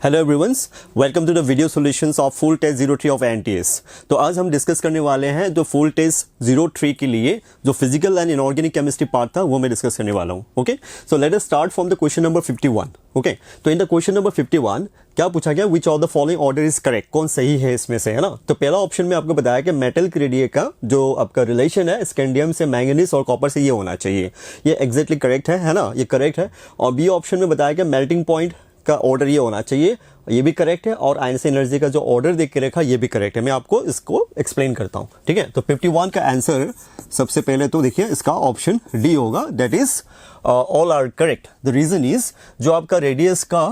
Hello everyones, welcome to the video solutions of full test 03 of NTS. तो आज हम discuss करने वाले हैं जो फुल टेस्ट 03 के लिए जो physical and inorganic chemistry part था वो मैं डिस्कस करने वाला हूँ। Okay, so let us start from the question number 51। Okay, तो इन द क्वेश्चन नंबर 51 क्या पूछा गया, विच of the following order is correct, कौन सही है इसमें से, है ना। तो पहला ऑप्शन में आपको बताया कि मेटल क्रेडिए का जो आपका रिलेशन है स्कैंडियम से मैंगनीज और कॉपर से ये होना चाहिए, ये एग्जैक्टली करेक्ट है ना, ये करेक्ट है। और बी ऑप्शन में बताया कि मेल्टिंग पॉइंट का ऑर्डर ये होना चाहिए, ये भी करेक्ट है। और आइंस्टाइन एनर्जी का जो ऑर्डर देख के रखा ये भी करेक्ट है। मैं आपको इसको एक्सप्लेन करता हूं, ठीक है। तो 51 का आंसर सबसे पहले तो देखिए इसका ऑप्शन डी होगा, that is all are correct. The reason is जो आपका रेडियस का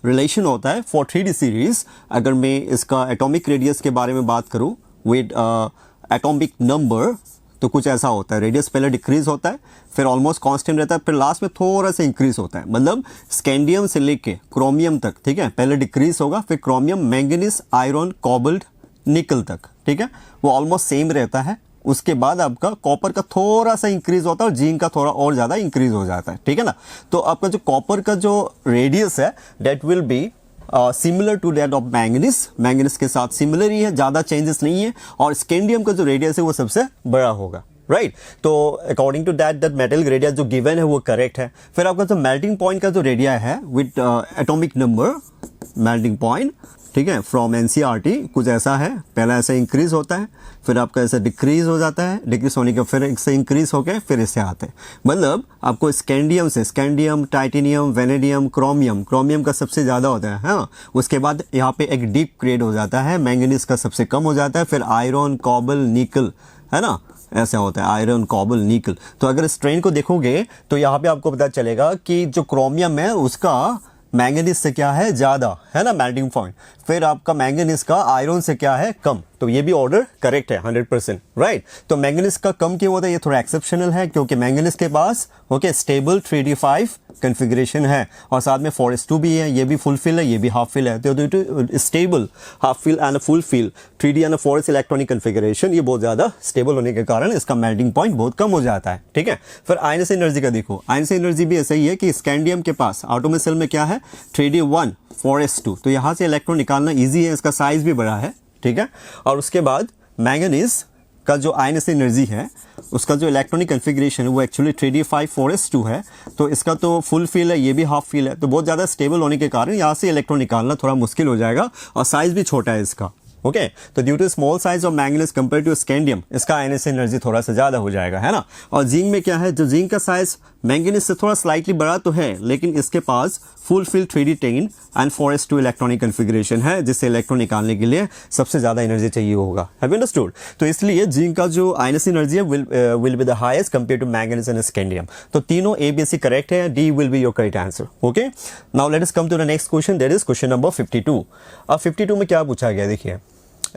रिलेशन होता है फॉर 3D सीरीज, अगर मैं इसका एटॉमिक रेडियस के बारे में बात करूं विद एटॉमिक नंबर, तो कुछ ऐसा होता है, रेडियस पहले डिक्रीज होता है, फिर ऑलमोस्ट कांस्टेंट रहता है, फिर लास्ट में थोड़ा सा इंक्रीज होता है। मतलब स्कैंडियम से लेके क्रोमियम तक, ठीक है, पहले डिक्रीज होगा, फिर क्रोमियम, मैंगनीज, आयरन, कोबाल्ट, निकल तक, ठीक है, वो ऑलमोस्ट सेम रहता है। उसके बाद आपका कॉपर का थोड़ा सा इंक्रीज होता है और जिंक का थोड़ा और ज़्यादा इंक्रीज हो जाता है, ठीक है ना। तो आपका जो कॉपर का जो रेडियस है that will be similar to that of manganese, manganese के साथ सिमिलर ही है, ज़्यादा चेंजेस नहीं है। और स्कैंडियम का जो रेडियस है वो सबसे बड़ा होगा, राइट। तो according to that metal radius जो गिवन है वो करेक्ट है। फिर आपका जो मेल्टिंग पॉइंट का जो रेडिया है with atomic number, melting point, ठीक है, फ्रॉम एनसीईआरटी कुछ ऐसा है, पहला ऐसे इंक्रीज होता है, फिर आपका ऐसे डिक्रीज हो जाता है, डिक्रीज होने के फिर इससे इंक्रीज होकर फिर इससे आते हैं। मतलब आपको स्कैंडियम से, scandium, titanium, vanadium, chromium, chromium का सबसे ज़्यादा होता है, हाँ। उसके बाद यहाँ पे एक डीप ग्रेड हो जाता है, मैंगनीज का सबसे कम हो जाता है, फिर आयरन, कोबल, निकल, है ना, ऐसा होता है, आयरन, कोबल, निकल। तो अगर स्ट्रेन को देखोगे तो यहाँ पे आपको पता चलेगा कि जो क्रोमियम है उसका मैंगनीज से क्या है ज़्यादा, है ना, मेल्टिंग पॉइंट। फिर आपका मैंगनीज का आयरन से क्या है कम, तो ये भी ऑर्डर करेक्ट है 100%, राइट। तो मैंगनीज का कम क्यों होता है, ये थोड़ा एक्सेप्शनल है क्योंकि मैंगनीज के पास ओके स्टेबल 3d5 कॉन्फ़िगरेशन है और साथ में 4s2 भी है, ये भी फुल फिल है, ये भी हाफ फिल है। तो stable half fill and full fill 3d and 4s electronic configuration, ये बहुत ज़्यादा स्टेबल होने के कारण इसका मेल्टिंग पॉइंट बहुत कम हो जाता है, ठीक है। फिर आइंस्टाइन एनर्जी का देखो, आइंस्टाइन एनर्जी भी ऐसा ही है कि स्कैंडियम के पास एटॉमिक सेल में क्या है 3d1 4s2, तो यहाँ से इलेक्ट्रॉन निकालना ईजी है, इसका साइज भी बड़ा है, ठीक है। और उसके बाद मैंगनीज का जो आइंस्टाइन एनर्जी है उसका जो इलेक्ट्रॉनिक कॉन्फ़िगरेशन है वो एक्चुअली 3d5 4s2 है, तो इसका तो फुल फिल है, ये भी हाफ फिल है, तो बहुत ज़्यादा स्टेबल होने के कारण यहाँ से इलेक्ट्रॉन निकालना थोड़ा मुश्किल हो जाएगा और साइज भी छोटा है इसका, ओके। तो due to small size of manganese compare to scandium, इसका आइंस्टाइन एनर्जी थोड़ा सा ज़्यादा हो जाएगा, है ना। और जिंक में क्या है, जो जिंक का साइज मैंगनीज से थोड़ा स्लाइटली बड़ा तो है, लेकिन इसके पास full fill 3d10 and 4s2 electronic configuration है, जिससे इलेक्ट्रॉन निकालने के लिए सबसे ज़्यादा एनर्जी चाहिए होगा, हैव यू अंडरस्टूड। तो इसलिए जिंक का जो आइंस्टाइन एनर्जी है will be the highest compare to manganese and scandium. तो तीनों ए बी सी करेक्ट है, D will be your correct answer, okay. Now let us come to the next question, that is question number 52। अब 52 में क्या पूछा गया, देखिए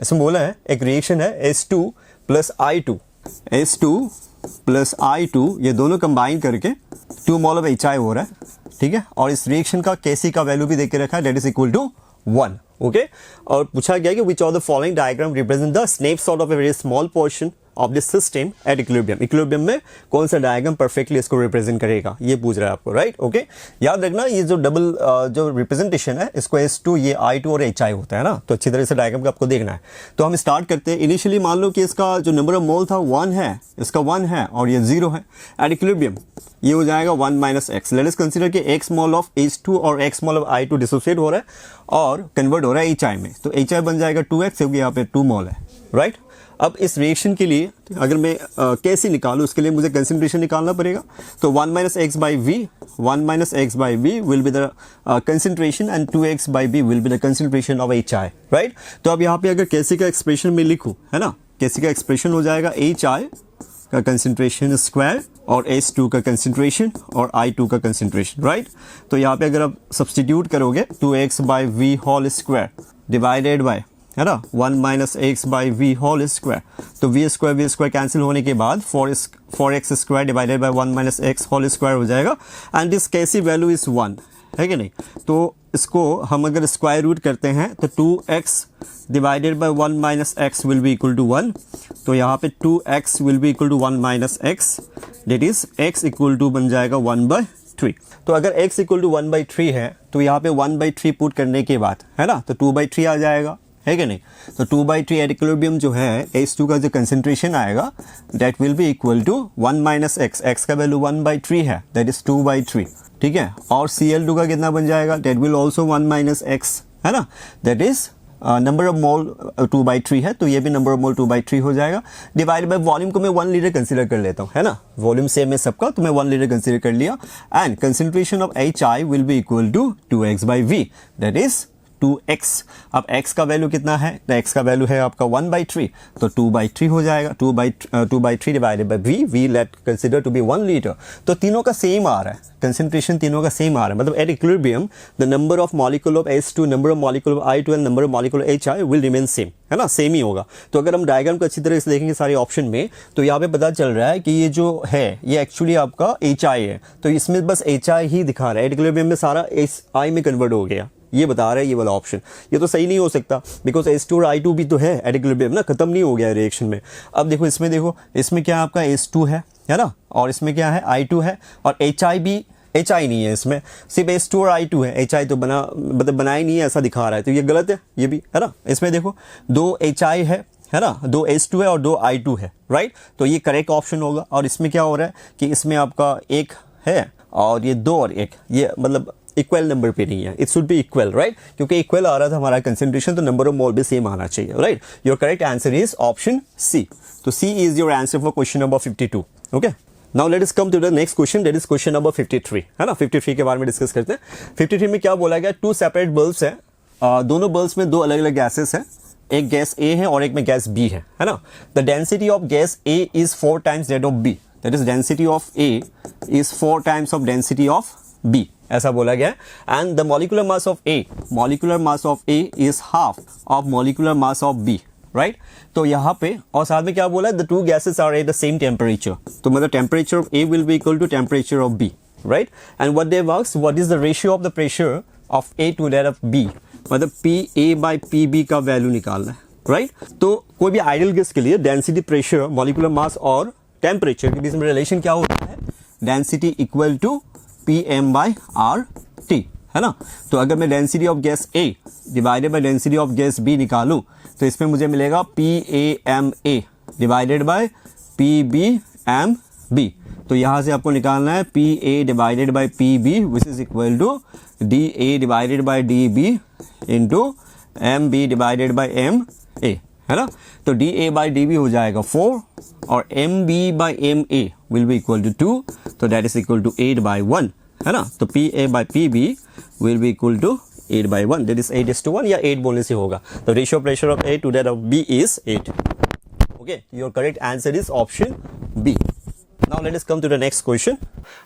इसमें बोला है एक रिएक्शन है S2 plus I2, S2 plus I2 ये दोनों कंबाइन करके 2 मोल ऑफ HI हो रहा है, ठीक है। और इस रिएक्शन का Kc का वैल्यू भी देख के रखा है, that is equal to 1, okay. और पूछा गया कि which of the following diagram represent the snapshot of a very small portion of this system at equilibrium, equilibrium में कौन सा डायग्राम परफेक्टली इसको रिप्रेजेंट करेगा, ये पूछ रहा है आपको, राइट, ओके। याद रखना ये जो डबल जो रिप्रेजेंटेशन है इसको S2 ये I2 और HI होता है ना, तो अच्छी तरह से डायग्राम को आपको देखना है। तो हम स्टार्ट करते हैं। इनिशियली मान लो कि इसका जो नंबर ऑफ मोल था 1 है, इसका 1 है और ये 0 है। एट इक्विलिब्रियम ये हो जाएगा 1 minus x. Let us consider कि x मोल ऑफ H2 और x mole of I2 dissociate हो रहा है और कन्वर्ट हो रहा है HI में, तो HI बन जाएगा 2x, क्योंकि यहाँ पे 2 मोल है, राइट। अब इस रिएक्शन के लिए अगर मैं कैसे निकालूँ, उसके लिए मुझे कंसंट्रेशन निकालना पड़ेगा। तो 1 minus x by V, 1 minus x by V will be the concentration and 2x by B will be the concentration of HI, right. तो अब यहाँ पे अगर कैसे का एक्सप्रेशन में लिखूँ, है ना, कैसे का एक्सप्रेशन हो जाएगा HI का कंसंट्रेशन स्क्वायर और S2 का कंसंट्रेशन और I2 का कंसंट्रेशन, राइट। तो यहाँ पे अगर आप सब्सटीट्यूट करोगे 2x by V whole square divided by, है ना, 1 minus x by V whole square, तो वी स्क्वायर कैंसिल होने के बाद 4x square divided by 1 minus x whole square हो जाएगा and this KC value is 1, है कि नहीं। तो इसको हम अगर स्क्वायर रूट करते हैं तो 2x divided by 1 minus x will be equal to 1, तो यहाँ पे 2x will be equal to 1 minus x, that is x equal to बन जाएगा 1 बाय 3। तो अगर x इक्वल टू 1/3 है तो यहाँ पे 1/3 पुट करने के बाद है ना, तो 2/3 आ जाएगा, है कि नहीं। तो 2/3 एट इक्विलिब्रियम जो है H2 का जो कंसेंट्रेशन आएगा that will be equal to 1 minus x का वैल्यू 1/3 है, दैट इज 2/3, ठीक है। और Cl2 का कितना बन जाएगा, that will also 1 minus x, है ना, that is number of mole 2/3 है, तो ये भी नंबर ऑफ मोल 2/3 हो जाएगा। डिवाइड बाय वॉल्यूम को मैं 1 लीटर कंसीडर कर लेता हूँ, है ना, वॉल्यूम सेम है सबका, तो मैं 1 लीटर कंसीडर कर लिया। And concentration of HI will be equal to 2x/V, that is 2x। अब x का वैल्यू कितना है, तो x का वैल्यू है आपका 1/3, तो 2/3 हो जाएगा। 2/3 divided by v let consider to be 1 litre. तो तीनों का सेम आ रहा है, कंसेंट्रेशन तीनों का सेम आ रहा है, मतलब at equilibrium the number of molecule of H2, number of molecule of I2 and number of molecule of HI will remain same, है ना, सेम ही होगा। तो अगर हम डायग्राम को अच्छी तरह से देखेंगे सारे ऑप्शन में, तो यहाँ पे पता चल रहा है कि ये जो है ये एक्चुअली आपका HI है, तो इसमें बस HI ही दिखा रहा है, एट इक्विलिब्रियम में सारा HI में कन्वर्ट हो गया, ये बता रहा है ये वाला ऑप्शन। ये तो सही नहीं हो सकता, बिकॉज H2 और I2 भी तो है एट इक्विलिब्रियम ना, खत्म नहीं हो गया रिएक्शन में। अब देखो इसमें, देखो इसमें क्या आपका H2 है ना, और इसमें क्या है I2 है, और HI भी, HI नहीं है इसमें, सिर्फ H2 और I2 है, HI तो बनाया ही नहीं है, ऐसा दिखा रहा है, तो ये गलत है ये भी, है ना। इसमें देखो 2 HI है ना, 2 H2 है और 2 I2 है, राइट, तो ये करेक्ट ऑप्शन होगा। और इसमें क्या हो रहा है कि इसमें आपका एक है और ये 2 और 1, ये मतलब इक्वल नंबर पे नहीं है, it should be equal, right, क्योंकि इक्वल आ रहा था हमारा कंसेंट्रेशन, तो नंबर ऑफ मोल भी सेम आना चाहिए, right. Your correct answer is option C. तो C is your answer for question number 52, okay. Now let us come to the next question, that is question number 53, है ना। 53 के बारे में discuss करते हैं। 53 में क्या बोला गया, 2 सेपरेट बल्ब्स है, दोनों बल्ब्स में 2 अलग अलग गैसेस है, एक गैस A है और एक में गैस B है ना। The density of gas A is 4 times that of B, that is density of A is 4 times of density of B, ऐसा बोला गया। And the molecular mass of A, molecular mass of A is half of molecular mass of B, right. तो यहाँ पे और साथ में क्या बोला, the 2 gases are at the same temperature, तो मतलब temperature of A will be equal to temperature of B, right. And what they works, what is the ratio of the pressure of A to that of B, मतलब PA/PB का value निकालना है, right. तो कोई भी ideal gas के लिए density, pressure, molecular mass और टेम्परेचर के बीच में रिलेशन क्या होता है, डेंसिटी इक्वल टू PM/RT, है ना। तो अगर मैं density of gas A divided by density of gas B निकालूं, तो इसमें मुझे मिलेगा PAMA डिवाइडेड बाय PBMB। तो यहाँ से आपको निकालना है PA divided by PB which is equal to DA divided by DB into MB divided by MA, है ना। तो DA बाय DB हो जाएगा 4 और MB by MA will be equal to 2, तो दैट इज इक्वल टू 8/1, है ना। तो PA by PB will be equal to 8/1, that is 8:1 या 8 बोलने से होगा। तो ratio pressure of A to that of B is 8, okay. Your correct answer is option B। Now let us come to the next question.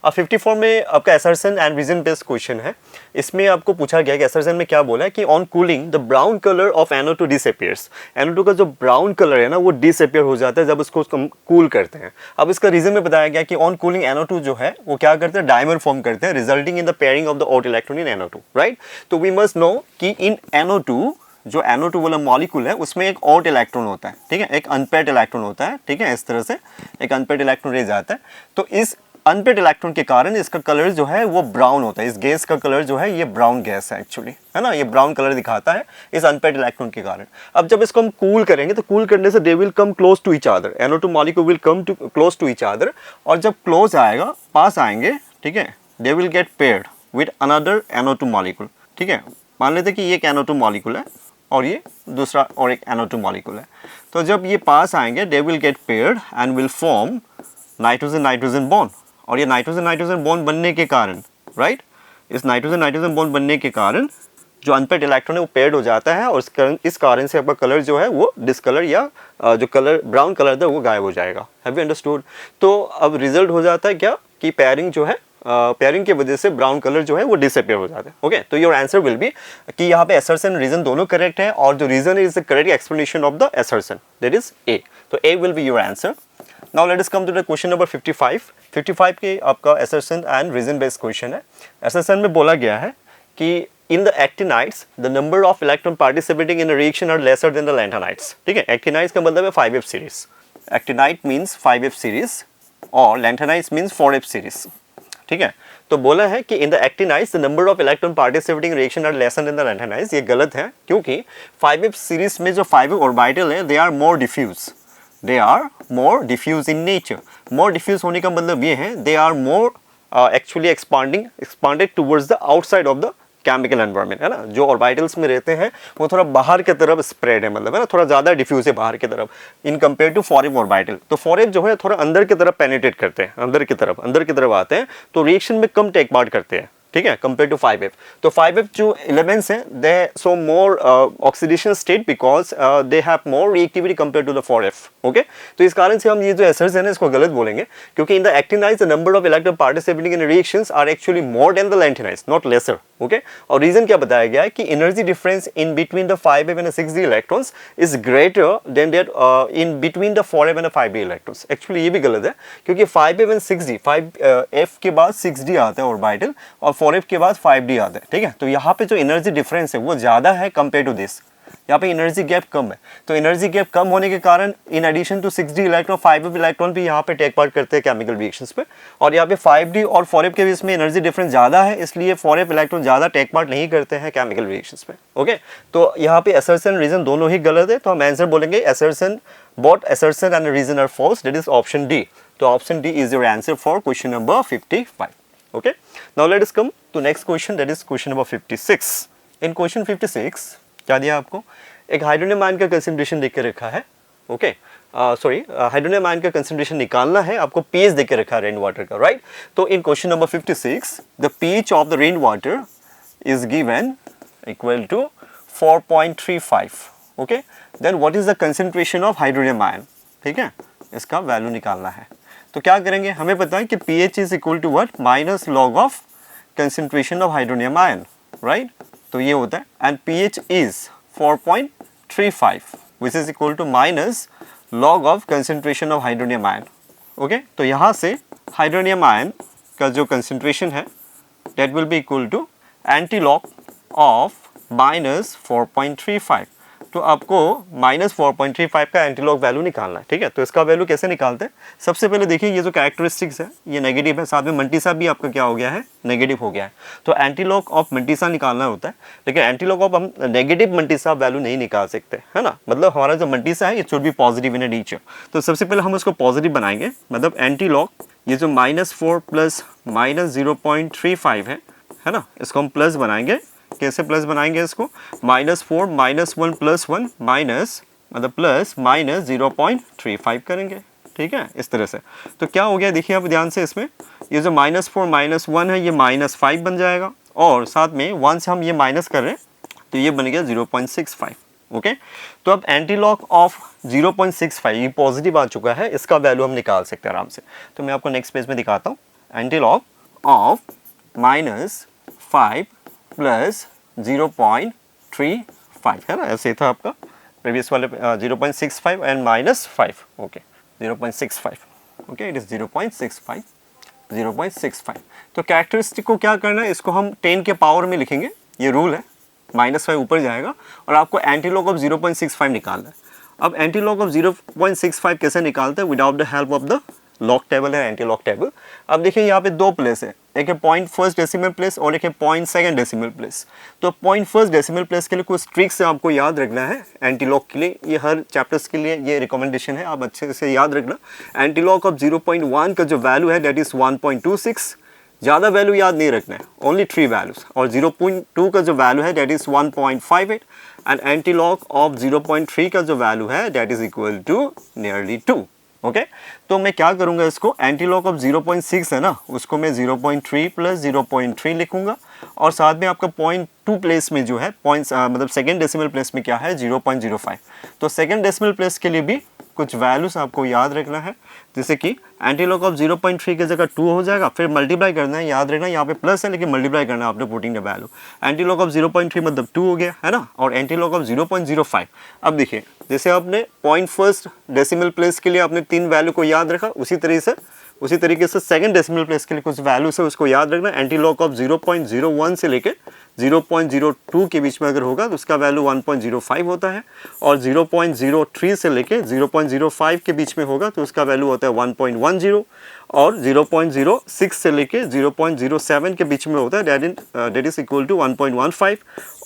54 में आपका assertion and reason based question है। इसमें आपको पूछा गया कि assertion में क्या बोला है कि on cooling the brown color of NO2 disappears. NO2 का जो brown color है ना वो disappear हो जाता है जब उसको cool करते हैं। अब इसका reason में बताया गया कि on cooling NO2 जो है वो क्या करते हैं, dimer form करते हैं resulting in the pairing of the odd electron in NO2, right? तो we must know कि in NO2 जो NO2 वाला मॉलिक्यूल है उसमें एक ऑड इलेक्ट्रॉन होता है, ठीक है, एक अनपेयर्ड इलेक्ट्रॉन होता है, ठीक है, इस तरह से एक अनपेयर्ड इलेक्ट्रॉन रह जाता है। तो इस अनपेयर्ड इलेक्ट्रॉन के कारण इसका कलर जो है वो ब्राउन होता है, इस गैस का कलर जो है ये ब्राउन गैस है एक्चुअली, है ना, ये ब्राउन कलर दिखाता है इस अनपेयर्ड इलेक्ट्रॉन के कारण। अब जब इसको हम कूल करेंगे तो कूल करने से they will come close to each other, NO2 molecule will come to close to each other, और जब क्लोज आएगा, पास आएंगे, ठीक है, they will get paired with another NO2 molecule, ठीक है। मान लेते कि ये एक NO2 मॉलिक्यूल है और ये दूसरा और एक NO2 मॉलिक्यूल है। तो जब ये पास आएंगे दे will get paired and will form nitrogen nitrogen bond, और ये नाइट्रोजन नाइट्रोजन बॉन्ड बनने के कारण, राइट, इस नाइट्रोजन नाइट्रोजन बॉन्ड बनने के कारण जो अनपेयर्ड इलेक्ट्रॉन है वो पेयर्ड हो जाता है, और इस कारण से आपका कलर जो है वो डिसकलर या जो कलर ब्राउन कलर था वो गायब हो जाएगा। Have you understood? तो अब रिजल्ट हो जाता है क्या कि पेयरिंग जो है, पेयरिंग की वजह से ब्राउन कलर जो है वो डिसअपियर हो जाता है, ओके। तो योर आंसर विल बी कि यहाँ पे असर्शन रीजन दोनों करेक्ट है, और जो reason is the correct explanation of the assertion, that is A. तो A will be your answer. Now let us come to the question number 55। 55 के आपका assertion and reason based question है। Assertion में बोला गया है कि in the actinides the number of electron participating in a reaction are lesser than the lanthanides, ठीक है। actinides का मतलब है 5f series, actinide means 5f series और lanthanides means 4f series, ठीक है। तो बोला है कि in the actinides the number of electron participating reaction are lesser in the lanthanides. ये गलत है क्योंकि 5f सीरीज में जो 5f ऑर्बिटल है they are more diffuse, they are more diffuse in nature. More diffuse होने का मतलब ये है they are more actually expanded towards the outside of the chemical environment, है ना। जो ऑर्बिटल्स में रहते हैं वो थोड़ा बाहर की तरफ स्प्रेड है, मतलब है ना, थोड़ा ज़्यादा डिफ्यूज है बाहर की तरफ in compare to 4f orbital. तो 4f जो है थोड़ा अंदर की तरफ पेनिट्रेट करते हैं, अंदर की तरफ आते हैं, तो रिएक्शन में कम टेक पार्ट करते हैं, ठीक है, कंपेयर टू 5f। तो 5f जो एलिमेंट्स हैं they so more oxidation state because they have more reactivity compare to the 4f। Okay, तो इस कारण से हम ये जो एसर्स है ना इसको गलत बोलेंगे, क्योंकि in the actinides the number of electron participating in reactions are actually more than the lanthanides, not lesser. Okay, और रीजन क्या बताया गया है कि energy difference in between the 5f and 6d electrons is greater than that in between the 4f and 5d electrons. Actually ये भी गलत है क्योंकि 5f एंड 6d, 5f के बाद 6d आता है ऑर्बिटल और 4f के बाद 5d आता है, ठीक है। तो यहाँ पे जो एनर्जी डिफरेंस है वो ज़्यादा है कंपेयर टू दिस, यहाँ पे एनर्जी गैप कम है। तो एनर्जी गैप कम होने के कारण in addition to 6d electron 5f electron भी यहाँ पे टेक पार्ट करते हैं केमिकल रिएक्शंस पे, और यहाँ पे 5d और 4f के बीच में एनर्जी डिफरेंस ज़्यादा है, इसलिए 4f इलेक्ट्रॉन ज़्यादा टेक पार्ट नहीं करते हैं केमिकल रिएक्शंस पे। ओके, तो यहाँ पे असर्शन रीजन दोनों ही गलत है, तो हम आंसर बोलेंगे assertion, both assertion and reason are false, that is option D. तो option D is your answer for question number 55। Okay, now let us come to next question, that is question number 56। In question 56 क्या दिया आपको, एक hydronium ion का concentration देख के रखा है। ओके, सॉरी, हाइड्रोनियम आयन का कंसंट्रेशन निकालना है आपको, पीएच देख के रखा है रेन वाटर का, राइट। तो in question number 56 the pH of the rain water is given equal to 4.35। Okay, then what is the concentration of hydronium ion, ठीक है, इसका वैल्यू निकालना है। तो क्या करेंगे, हमें पता है कि pH is equal to what, minus log of concentration of hydronium ion, right. तो ये होता है and pH is 4.35 which is equal to minus log of concentration of hydronium ion। Okay, तो यहाँ से हाइड्रोनियम आयन का जो कंसंट्रेशन है that will be equal to anti-log of minus 4.35। तो आपको माइनस 4.35 का एंटीलॉग वैल्यू निकालना है, ठीक है। तो इसका वैल्यू कैसे निकालते हैं, सबसे पहले देखिए ये जो कैरेक्टरिस्टिक्स है ये नेगेटिव है, साथ में मंटीसा भी आपका क्या हो गया है, नेगेटिव हो गया है। तो एंटीलॉग ऑफ मंटीसा निकालना होता है, लेकिन एंटीलॉग ऑफ हम नेगेटिव मंटीसा वैल्यू नहीं निकाल सकते, है ना। मतलब हमारा जो मंटीसा है it should be positive in nature. तो सबसे पहले हम उसको पॉजिटिव बनाएंगे, मतलब एंटीलॉग ये जो -4 प्लस -0.35 है ना, इसको हम प्लस बनाएंगे। कैसे प्लस बनाएंगे इसको, -4 -1 + 1 माइनस, मतलब प्लस माइनस 0.35 करेंगे, ठीक है, इस तरह से। तो क्या हो गया देखिए आप ध्यान से, इसमें ये जो -4 -1 है ये -5 बन जाएगा, और साथ में 1 से हम ये माइनस कर रहे हैं तो ये बन गया 0.65। ओके, तो अब एंटीलॉग ऑफ 0.65 ये पॉजिटिव आ चुका है, इसका वैल्यू हम निकाल सकते हैं आराम से। तो मैं आपको नेक्स्ट पेज में दिखाता हूँ। एंटीलॉग ऑफ -5 प्लस 0.35 है ना, ऐसे था आपका प्रीवियस वाले 0.65 and -5। Okay, 0.65। Okay, it is 0.65। तो कैरेक्टरिस्टिक को क्या करना है, इसको हम 10 के पावर में लिखेंगे, ये रूल है, -5 ऊपर जाएगा, और आपको एंटीलॉग ऑफ 0.65 निकालना है। अब एंटीलॉग ऑफ 0.65 कैसे निकालते हैं, without the help of the log table है, एंटी लॉग टेबल। अब देखिए यहाँ पे दो प्लेस है, एक है 0.1 डेसिमल प्लेस और एक है 0.2 डेसिमल प्लेस। तो 0.1 डेसिमल प्लेस के लिए कुछ ट्रिक्स आपको याद रखना है एंटी लॉग के लिए, ये हर चैप्टर्स के लिए ये रिकमेंडेशन है, आप अच्छे से याद रखना। एंटी लॉग ऑफ 0.1 का जो वैल्यू है दैट इज 1.26, ज़्यादा वैल्यू याद नहीं रखना है, ओनली 3 वैल्यूज। और 0.2 का जो वैल्यू है that is 1.58 and antilog of 0.3 का जो वैल्यू है that is equal to nearly 2। Okay, तो मैं क्या करूंगा, इसको एंटीलॉग ऑफ 0.6 है ना, उसको मैं 0.3 प्लस 0.3 लिखूंगा, और साथ में आपका 0.2 प्लेस में जो है मतलब सेकेंड डेसिमल प्लेस में क्या है 0.05। तो सेकेंड डेसिमल प्लेस के लिए भी कुछ वैल्यूज आपको याद रखना है, जैसे कि एंटीलॉग ऑफ 0.3 की जगह 2 हो जाएगा, फिर मल्टीप्लाई करना है, याद रखना यहाँ पे प्लस है लेकिन मल्टीप्लाई करना है आपने putting the value. Antilog of 0.3 मतलब 2 हो गया है ना, और एंटीलॉग ऑफ 0.05। अब देखिए जैसे आपने 0.1 डेसिमल प्लेस के लिए आपने 3 वैल्यू को याद रखा, उसी तरीके से सेकंड डेसिमल प्लेस के लिए कुछ वैल्यूज है उसको याद रखना। एंटीलॉग ऑफ 0.01 से लेके 0.02 के बीच में अगर होगा तो उसका वैल्यू 1.05 होता है, और 0.03 से लेके 0.05 के बीच में होगा तो उसका वैल्यू होता है 1.10, और 0.06 से लेके 0.07 के बीच में होता है डेट इज इक्वल टू 1.15,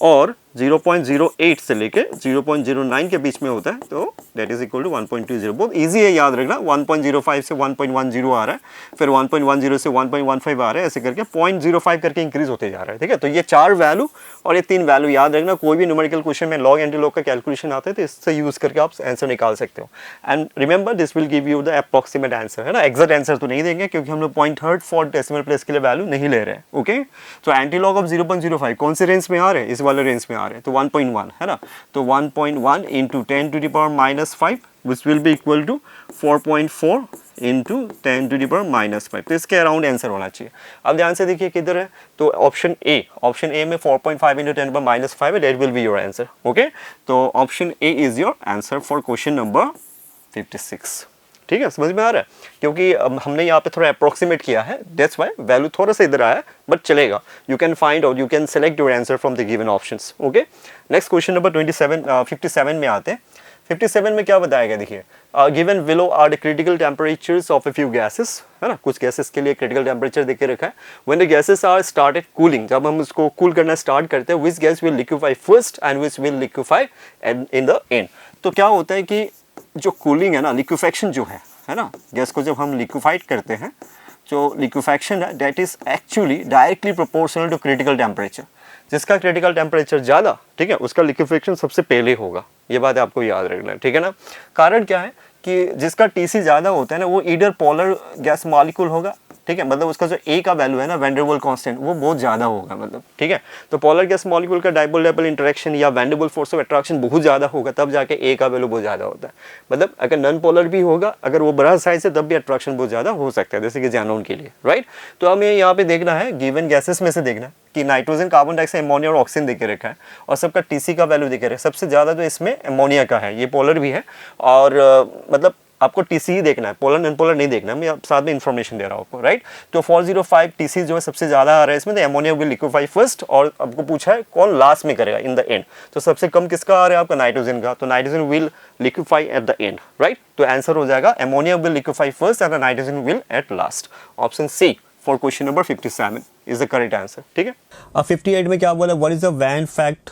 और 0.08 से लेके 0.09 के बीच में होता है तो डेट इज इक्वल टू 1.20। बहुत इजी है याद रखना, 1.05 से 1.10 आ रहा है, फिर 1.10 से 1.15 आ रहा है, ऐसे करके 0.05 करके इंक्रीज होते जा रहा है। ठीक है, तो ये 4 वैल्यू और ये 3 वैल्यू याद रखना। कोई भी न्यूमेरिकल क्वेश्चन में लॉग एंटी लॉग का कैलकुलेशन आता है तो इससे यूज करके आप आंसर निकाल सकते हो। And remember this will give you the approximate answer, है ना, एग्जैक्ट आंसर तो नहीं देंगे क्योंकि हम लोग 0.34 डेसिमल प्लेस के लिए वैल्यू नहीं ले रहे हैं। ओके, तो एंटी लॉग ऑफ 0.05 कौन से रेंज में आ रहे हैं, इस वाले रेंज में आ रहे हैं, तो 1.1 है ना, तो 1.1 into 10 to the power -5 which will be equal to 4.4 into 10 to the power -5, तो इसके अराउंड आंसर होना चाहिए। अब ध्यान से देखिए किधर है, तो ऑप्शन ए में 4.5 इंटू 10 पावर -5 है, that will be your answer. Okay, तो option A is your answer for question number 56। ठीक है, समझ में आ रहा है, क्योंकि हमने यहाँ पे थोड़ा अप्रोक्सीमेट किया है, दैट्स व्हाई वैल्यू थोड़ा सा इधर आया है, बट चलेगा। You can find out, you can select your answer from the given options. Okay, next question number 57 में आते हैं। 57 में क्या बताया गया, देखिए, given below are the critical temperatures of a few gases, है ना, कुछ गैसेस के लिए क्रिटिकल टेम्परेचर देके रखा है। When the gases are started cooling, जब हम उसको कूल करना स्टार्ट करते हैं, which gas will liquefy first and which will liquefy in the end. तो क्या होता है कि जो कूलिंग है ना, लिक्विफेक्शन जो है ना, गैस को जब हम लिक्विफाइड करते हैं, जो लिक्विफेक्शन है that is actually directly proportional to critical temperature. जिसका क्रिटिकल टेम्परेचर ज़्यादा, ठीक है, उसका लिक्विफेक्शन सबसे पहले होगा, ये बात आपको याद रखना है। ठीक है ना, कारण क्या है कि जिसका टीसी ज़्यादा होता है ना, वो ईडर पोलर गैस मॉलिक्यूल होगा। ठीक है, मतलब उसका जो ए का वैल्यू है ना, वैन डेर वाल्स कांस्टेंट, वो बहुत ज़्यादा होगा, मतलब। ठीक है, तो पोलर गैस मॉलिक्यूल का डाइपोल डाइपोल इंटरेक्शन या van der Waals force of attraction बहुत ज़्यादा होगा, तब जाके ए का वैल्यू बहुत ज़्यादा होता है। मतलब अगर नॉन पोलर भी होगा, अगर वो बड़ा साइज है, तब भी अट्रैक्शन बहुत ज़्यादा हो सकता है, जैसे कि ज़ैनोन के लिए, राइट। तो हमें यहाँ पे देखना है, गिवन गैसेस में से देखना है कि नाइट्रोजन, कार्बन डाइऑक्साइड, अमोनिया और ऑक्सीजन देके रखा है, और सबका टीसी का वैल्यू देके रखा है। सबसे ज़्यादा तो इसमें अमोनिया का है, ये पोलर भी है, और मतलब आपको टीसी ही देखना है, पोलर नॉन पोलर नहीं देखना है, मैं साथ में इन्फॉर्मेशन दे रहा हूँ आपको, राइट। तो 405 टीसी जो है सबसे ज़्यादा आ रहा है इसमें, तो अमोनिया विल लिक्विफाई फर्स्ट, और आपको पूछा है कौन लास्ट में करेगा इन द एंड, तो सबसे कम किसका आ रहा है आपका, नाइट्रोजन का, तो nitrogen will liquefy at the end, right. तो आंसर हो जाएगा ammonia will liquefy first and nitrogen will at last. Option C for question number 57 is the correct answer. ठीक है, अब 58 में क्या बोला, what is the van fact,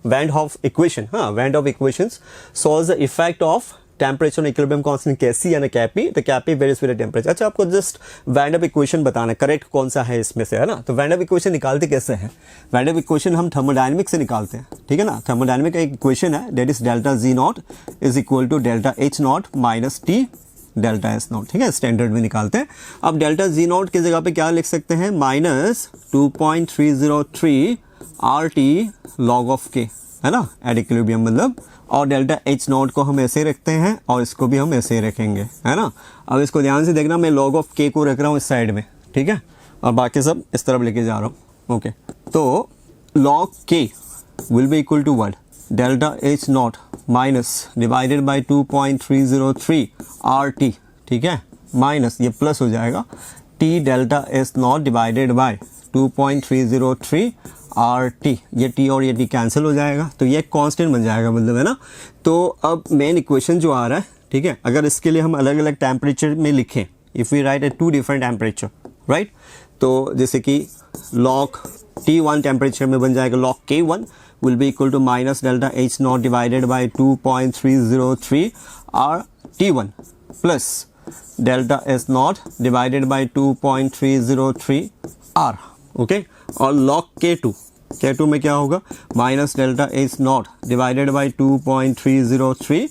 van't Hoff equation, van't Hoff equations solves the effect of temperature on equilibrium constant Kc and Kp, the Kp varies with temperature. अच्छा, आपको just when Hoff equation बताना है, correct कौन सा है इसमें से, है ना। तो वैन ऑफ इक्वेशन निकालते कैसे हैं, वैन ऑफ इक्वेशन हम थर्मोडायनेमिक्स से निकालते हैं। ठीक है ना, थर्मोडायनेमिक का एक इक्वेशन है, that is delta G naught is equal to delta H naught minus T delta S naught. ठीक है, स्टैंडर्ड में निकालते हैं। अब डेल्टा जी नॉट की जगह पे क्या लिख सकते हैं, माइनस 2.303 RT log ऑफ के, है ना, एट इक्विलिब्रियम मतलब, और डेल्टा एच नॉट को हम ऐसे रखते हैं और इसको भी हम ऐसे रखेंगे, है ना। अब इसको ध्यान से देखना, मैं log ऑफ के को रख रहा हूँ इस साइड में, ठीक है, और बाकी सब इस तरफ लेके जा रहा हूँ। ओके, तो log K will be equal to what, delta H naught minus divided by 2.303 RT, ठीक है, माइनस ये प्लस हो जाएगा T delta S naught divided by 2.303 RT, ये टी और ये टी कैंसिल हो जाएगा, तो ये कांस्टेंट बन जाएगा, मतलब, है ना। तो अब मेन इक्वेशन जो आ रहा है, ठीक है, अगर इसके लिए हम अलग अलग टेम्परेचर में लिखें, if we write at 2 different temperature, right, तो जैसे कि log T1 टेम्परेचर में बन जाएगा log K1 will be equal to minus delta H naught divided by 2.303 RT1 plus delta S naught divided by 2.303 R, okay. और log K2 में क्या होगा, minus delta H not divided by 2.303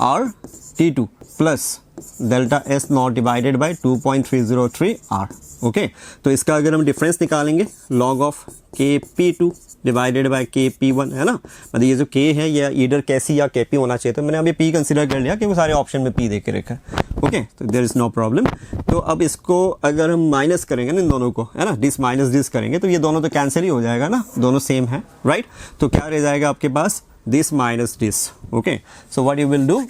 RT2 plus delta S naught divided by 2.303 R, okay. तो इसका अगर हम difference निकालेंगे, log of Kp2 divided by Kp1, है ना, मतलब ये जो K है ये इधर कैसी या Kp होना चाहिए, तो मैंने अभी P कंसिडर कर लिया क्योंकि सारे ऑप्शन में P दे के रखा है, ओके, तो देयर इज नो प्रॉब्लम। तो अब इसको अगर हम माइनस करेंगे ना इन दोनों को, है ना, डिस माइनस डिस करेंगे, तो ये दोनों तो कैंसिल ही हो जाएगा ना, दोनों सेम है, राइट। तो क्या रह जाएगा आपके पास, this minus this, okay. So what you will do,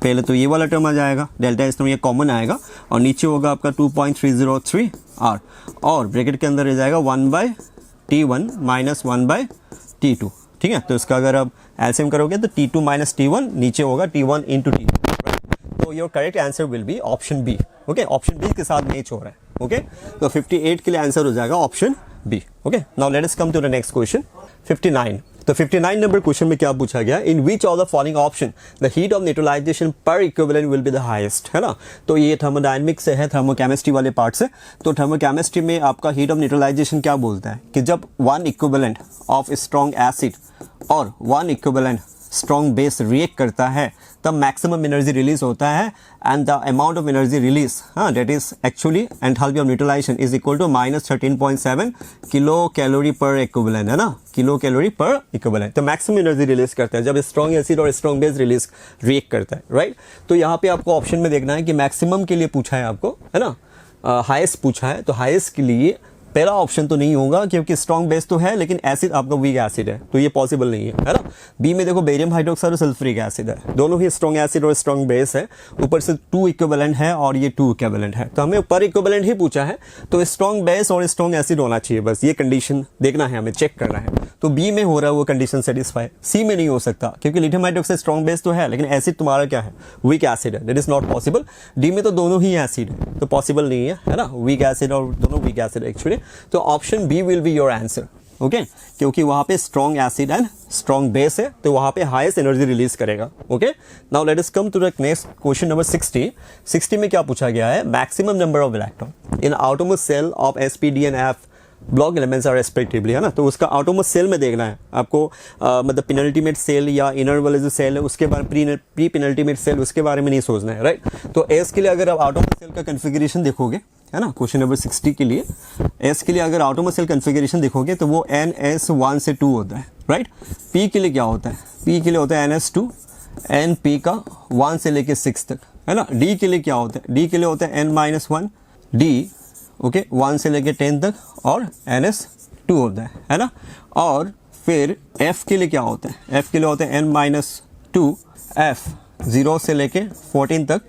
पहले तो ये वाला टर्म आ जाएगा, डेल्टा एस टर्म ये कॉमन आएगा, और नीचे होगा आपका 2.303 R, और ब्रैकेट के अंदर रह जाएगा 1 बाय T1 माइनस 1/T2, ठीक है। तो इसका अगर आप एलसीएम करोगे तो T2 माइनस T1 नीचे होगा T1 इंटू T2, तो your correct answer will be option B. Okay, option B के साथ मैच हो रहा है। ओके, तो 58 के लिए आंसर हो जाएगा option B. Okay, now let us come to the next question 59। तो 59 नंबर क्वेश्चन में क्या पूछा गया, in which of the following option the heat of neutralization per equivalent will be the highest, है ना। तो ये थर्मोडायनेमिक्स से है, थर्मोकेमिस्ट्री वाले पार्ट से। तो थर्मोकेमिस्ट्री में आपका हीट ऑफ न्यूट्रलाइजेशन क्या बोलता है कि जब one equivalent of strong acid और one equivalent strong base react करता है तब मैक्सिमम एनर्जी रिलीज होता है, and the amount of energy release that is actually enthalpy of neutralization is equal to -13.7 kilo calorie per equivalent, है ना, kilo calorie per equivalent. तो maximum energy release करता है जब स्ट्रॉन्ग एसिड और strong base react करता है, right. तो यहाँ पे आपको ऑप्शन में देखना है कि मैक्सिमम के लिए पूछा है आपको, है ना, हाईएस्ट पूछा है। तो हाईएस्ट के लिए पहला ऑप्शन तो नहीं होगा क्योंकि स्ट्रॉन्ग बेस तो है लेकिन एसिड आपका वीक एसिड है, तो ये पॉसिबल नहीं है ना। बी में देखो बेरियम हाइड्रोक्साइड और सल्फ्यूरिक एसिड है, दोनों ही स्ट्रॉन्ग एसिड और स्ट्रॉन्ग बेस है, ऊपर से 2 इक्विवेलेंट है और ये 2 इक्विवेलेंट है, तो हमें पर इक्विवेलेंट ही पूछा है। तो स्ट्रॉन्ग बेस और स्ट्रॉन्ग एसिड होना चाहिए, बस ये कंडीशन देखना है, हमें चेक करना है। तो बी में हो रहा है वो कंडीशन सेटिस्फाई, सी में नहीं हो सकता क्योंकि लिथियम हाइड्रोक्साइड स्ट्रॉन्ग बेस तो है लेकिन एसिड तुम्हारा क्या है, वीक एसिड है, that is not possible. D में तो दोनों ही एसिड है, तो पॉसिबल नहीं है ना, वीक एसिड और दोनों वीक एसिड एक्चुअली। तो option B will be your answer. Okay, क्योंकि वहां पे strong acid and strong base है, तो वहां पे हाईएस्ट एनर्जी रिलीज करेगा। Okay, now let us come to the next question number 60। 60 में क्या पूछा गया है, maximum number of electron in outermost shell of sp d and f block elements are respectively, है ना। तो उसका आटोमस सेल में देखना है आपको, मतलब पेनल्टीमेट सेल या इनर वाले जो सेल है उसके बारे में, प्री पेनल्टीमेट सेल उसके बारे में नहीं सोचना है, राइट। तो एस के लिए अगर आप आटोमस सेल का कन्फिगरेशन देखोगे, है ना, क्वेश्चन नंबर 60 के लिए एस के लिए अगर आटोमस सेल कन्फिगरेशन देखोगे तो वो NS 1 से 2 होता है, राइट। पी के लिए क्या होता है, पी के लिए होता है NS2, NP का 1 से लेके 6 तक, है ना। डी के लिए क्या होता है, डी के लिए होता है N-1 डी, ओके, 1 से लेके 10 तक, और NS2 होता है ना। और फिर F के लिए क्या होता है, F के लिए होता है N-2 F 0 से लेके 14 तक,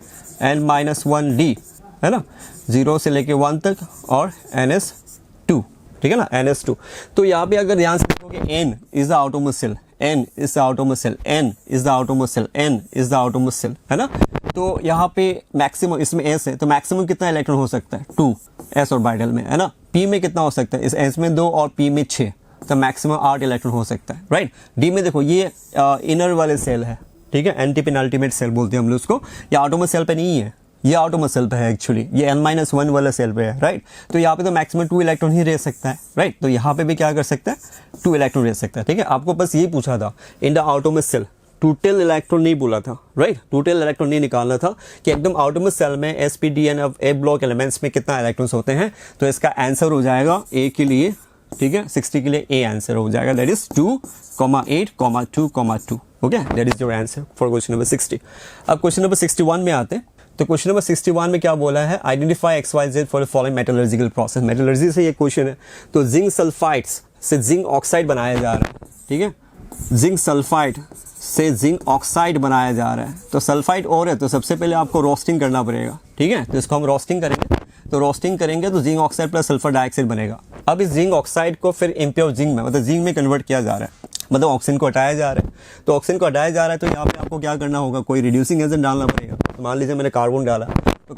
N-1 D, है ना, 0 से लेके 1 तक, और NS2, ठीक है ना, NS2। तो यहाँ पे अगर ध्यान से देखोगे N is the outermost shell, N is the outermost shell, N is the outermost shell, N is the outermost shell, है ना। तो यहाँ पे मैक्सिमम, इसमें S है तो मैक्सिमम कितना इलेक्ट्रॉन हो सकता है, 2 S ऑर्बिटल में, है ना। P में कितना हो सकता है, इस S में 2 और P में 6, तो मैक्सिमम 8 इलेक्ट्रॉन हो सकता है, राइट। D में देखो ये इनर वाले सेल है, ठीक है, एंटी पेनल्टीमेट सेल बोलते हैं हम लोग उसको, ये आटोमस सेल पे नहीं है, ये आटोमस सेल पे है एक्चुअली, ये N-1 वाला सेल पे है, राइट। तो यहाँ पे तो मैक्सिमम 2 इलेक्ट्रॉन ही रह सकता है, राइट। तो यहाँ पे भी क्या कर सकता है, 2 इलेक्ट्रॉन रह सकता है, ठीक है। आपको बस यही पूछा था in the outermost shell, total electron नहीं बोला था, राइट, टोटल इलेक्ट्रॉन नहीं निकालना था कि एकदम आटोमस सेल में sp d and f block elements में कितना इलेक्ट्रॉन्स होते हैं। तो इसका आंसर हो जाएगा ए के लिए, ठीक है, 60 के लिए ए आंसर हो जाएगा, that is 2,8,2,2। Okay, that is your answer for question number 60। अब क्वेश्चन नंबर 61 में आते हैं। तो क्वेश्चन नंबर 61 में क्या बोला है, identify XYZ for the following metallurgical process. Metallurgy से ये क्वेश्चन है। तो जिंक सल्फाइड्स से जिंक ऑक्साइड बनाया जा रहा है, ठीक है, जिंक सल्फाइड से जिंक ऑक्साइड बनाया जा रहा है। तो सल्फाइड और है तो सबसे पहले आपको रोस्टिंग करना पड़ेगा, ठीक है। तो इसको हम रोस्टिंग करेंगे, तो रोस्टिंग करेंगे तो zinc oxide plus sulphur dioxide बनेगा। अब इस जिंक ऑक्साइड को फिर इम्प्योर जिंक में, मतलब जिंक में कन्वर्ट किया जा रहा है, मतलब ऑक्सीजन को हटाया जा रहा है। तो ऑक्सीजन को हटाया जा रहा है तो यहाँ पे आपको क्या करना होगा, कोई रिड्यूसिंग एजेंट डालना पड़ेगा। तो मान लीजिए मैंने कार्बन डाला, तो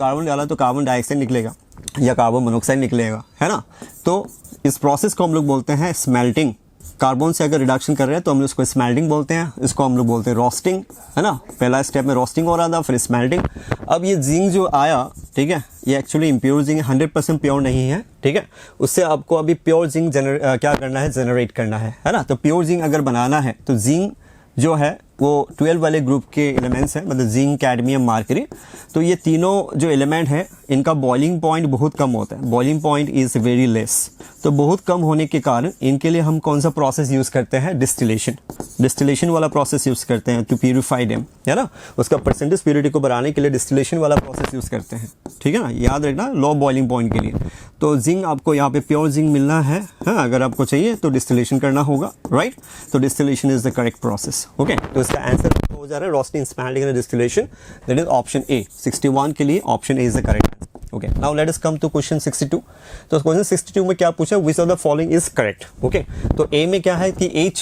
कार्बन डाइऑक्साइड निकलेगा या कार्बन मोनोऑक्साइड निकलेगा, है ना। तो इस प्रोसेस को हम लोग बोलते हैं स्मेल्टिंग। कार्बन से अगर रिडक्शन कर रहे हैं तो हम लोग इसको स्मेल्टिंग बोलते हैं, इसको हम लोग बोलते हैं रोस्टिंग, है ना। पहला स्टेप में रोस्टिंग हो रहा था, फिर स्मेल्टिंग। अब ये जिंक जो आया, ठीक है, ये एक्चुअली इम्प्योर जिंक 100% प्योर नहीं है, ठीक है। उससे आपको अभी प्योर जिंक क्या करना है, जनरेट करना है ना। तो प्योर जिंक अगर बनाना है तो जिंक जो है वो 12 वाले ग्रुप के एलिमेंट्स हैं, मतलब जिंक, कैडमियम, मर्करी। तो ये तीनों जो एलिमेंट है इनका बॉइलिंग पॉइंट बहुत कम होता है, boiling point is very less. तो बहुत कम होने के कारण इनके लिए हम कौन सा प्रोसेस यूज़ करते हैं, डिस्टिलेशन वाला प्रोसेस यूज़ करते हैं टू प्यूरिफाई देम, है ना। उसका परसेंटेज प्योरिटी को बढ़ाने के लिए डिस्टिलेशन वाला प्रोसेस यूज़ करते हैं, ठीक है ना, याद रखना, लो बॉइलिंग पॉइंट के लिए। तो जिंक आपको यहाँ पे प्योर जिंक मिलना है, अगर आपको चाहिए तो डिस्टिलेशन करना होगा, राइट। तो distillation is the correct process. Okay, तो इसका आंसर हो जा रहा है roasting, smelting and distillation, that is option A. 61 के लिए option A is the correct answer. Okay, now let us come to question 62। तो क्वेश्चन 62 में क्या पूछा, which of the following is correct. Okay, तो ए में क्या है कि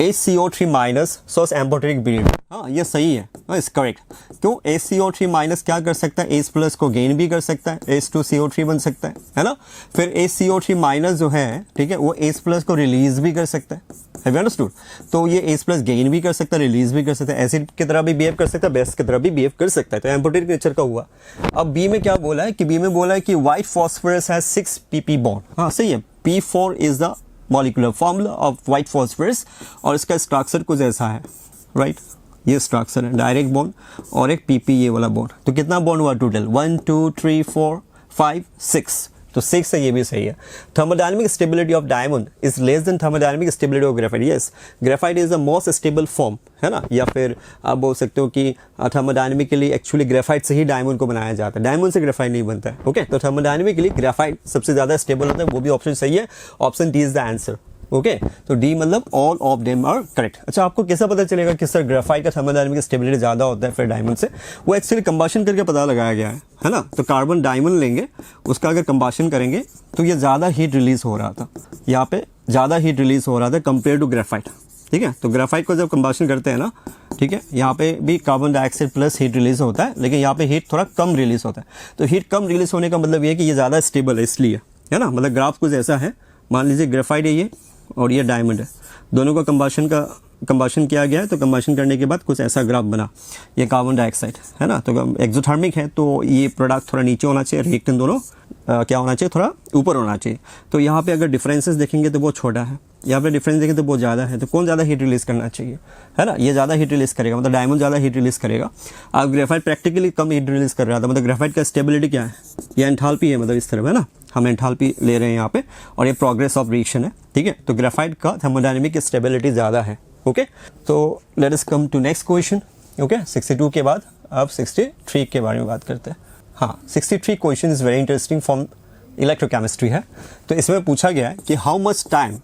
HCO3 minus source amphoteric period, हाँ ये सही है, इज करेक्ट। क्यों, HCO3 माइनस क्या कर सकता है, H प्लस को गेन भी कर सकता है, H2CO3 बन सकता है ना। फिर HCO3 माइनस जो है, ठीक है, वो H प्लस को रिलीज भी कर सकता है, हैव यू अंडरस्टूड। तो ये H प्लस गेन भी कर सकता है, रिलीज भी कर सकता है, एसिड की तरह भी बिहेव कर सकता है, बेस की तरह भी बिहेव कर सकता है, तो एम्फोटेरिक नेचर का हुआ। अब बी में क्या बोला है कि बी में बोला है कि white phosphorus has 6 pp bond, हाँ सही है, P4 is the molecular formula of white phosphorus, और इसका स्ट्रक्चर कुछ ऐसा है, राइट, ये स्ट्रक्चर है, डायरेक्ट बॉन्ड और एक PP ये वाला बॉन्ड। तो कितना बॉन्ड हुआ टोटल, 1 2 3 4 5 6, तो 6 है, ये भी सही है। Thermodynamic stability of diamond is less than thermodynamic stability of graphite, yes, graphite is the most stable form, है ना। या फिर आप बोल सकते हो कि थर्मोडायनेमिकली एक्चुअली ग्रेफाइट से ही डायमंड को बनाया जाता है, डायमंड से ग्रेफाइट नहीं बनता है। ओके, तो थर्मोडायनेमिकली ग्रेफाइट सबसे ज़्यादा स्टेबल होता है, वो भी ऑप्शन सही है, option D is the answer. Okay, तो डी मतलब all of them are correct. अच्छा, आपको कैसा पता चलेगा कि सर ग्रेफाइट का थर्मोडायनेमिक स्टेबिलिटी ज़्यादा होता है फिर डायमंड से, वो एक्चुअली कंबाशन करके पता लगाया गया है ना। तो कार्बन डायमंड लेंगे, उसका अगर कंबाशन करेंगे तो ये ज़्यादा हीट रिलीज हो रहा था, यहाँ पे ज़्यादा हीट रिलीज हो रहा था कंपेयर टू ग्रेफाइट, ठीक है। तो ग्रेफाइट को जब कंबाशन करते हैं ना, ठीक है, यहाँ पे भी carbon dioxide plus heat release होता है, लेकिन यहाँ पे हीट थोड़ा कम रिलीज होता है। तो हीट कम रिलीज होने का मतलब ये है कि ये ज़्यादा स्टेबल है, इसलिए, है ना। मतलब ग्राफ कुछ ऐसा है, मान लीजिए ग्रेफाइट है ये और ये डायमंड है, दोनों का कंबाशन किया गया है, तो कंबाशन करने के बाद कुछ ऐसा ग्राफ बना, ये कार्बन डाइऑक्साइड है ना, तो एक्सोथर्मिक है, तो ये प्रोडक्ट थोड़ा नीचे होना चाहिए, रिएक्टेंट दोनों क्या होना चाहिए, थोड़ा ऊपर होना चाहिए। तो यहाँ पे अगर डिफरेंसेस देखेंगे तो वो छोटा है, यहाँ पे डिफरेंस देखें तो बहुत ज़्यादा है, तो कौन ज़्यादा हीट रिलीज करना चाहिए, है ना, ये ज़्यादा हीट रिलीज करेगा, मतलब डायमंड ज़्यादा हीट रिलीज करेगा। अब ग्रेफाइट प्रैक्टिकली कम हीट रिलीज कर रहा था, मतलब ग्रेफाइट का स्टेबिलिटी क्या है, ये एंथैल्पी है, मतलब इस तरफ है ना, हम एंथैल्पी ले रहे हैं यहाँ पे, और ये प्रोग्रेस ऑफ रिएक्शन है, ठीक है। तो ग्रेफाइट का थर्मोडायनेमिक स्टेबिलिटी ज़्यादा है। ओके, तो let us come to next question. Okay, 62 के बाद अब 63 के बारे में बात करते हैं। हाँ, 63 question is very interesting from electrochemistry है। तो इसमें पूछा गया है कि how much time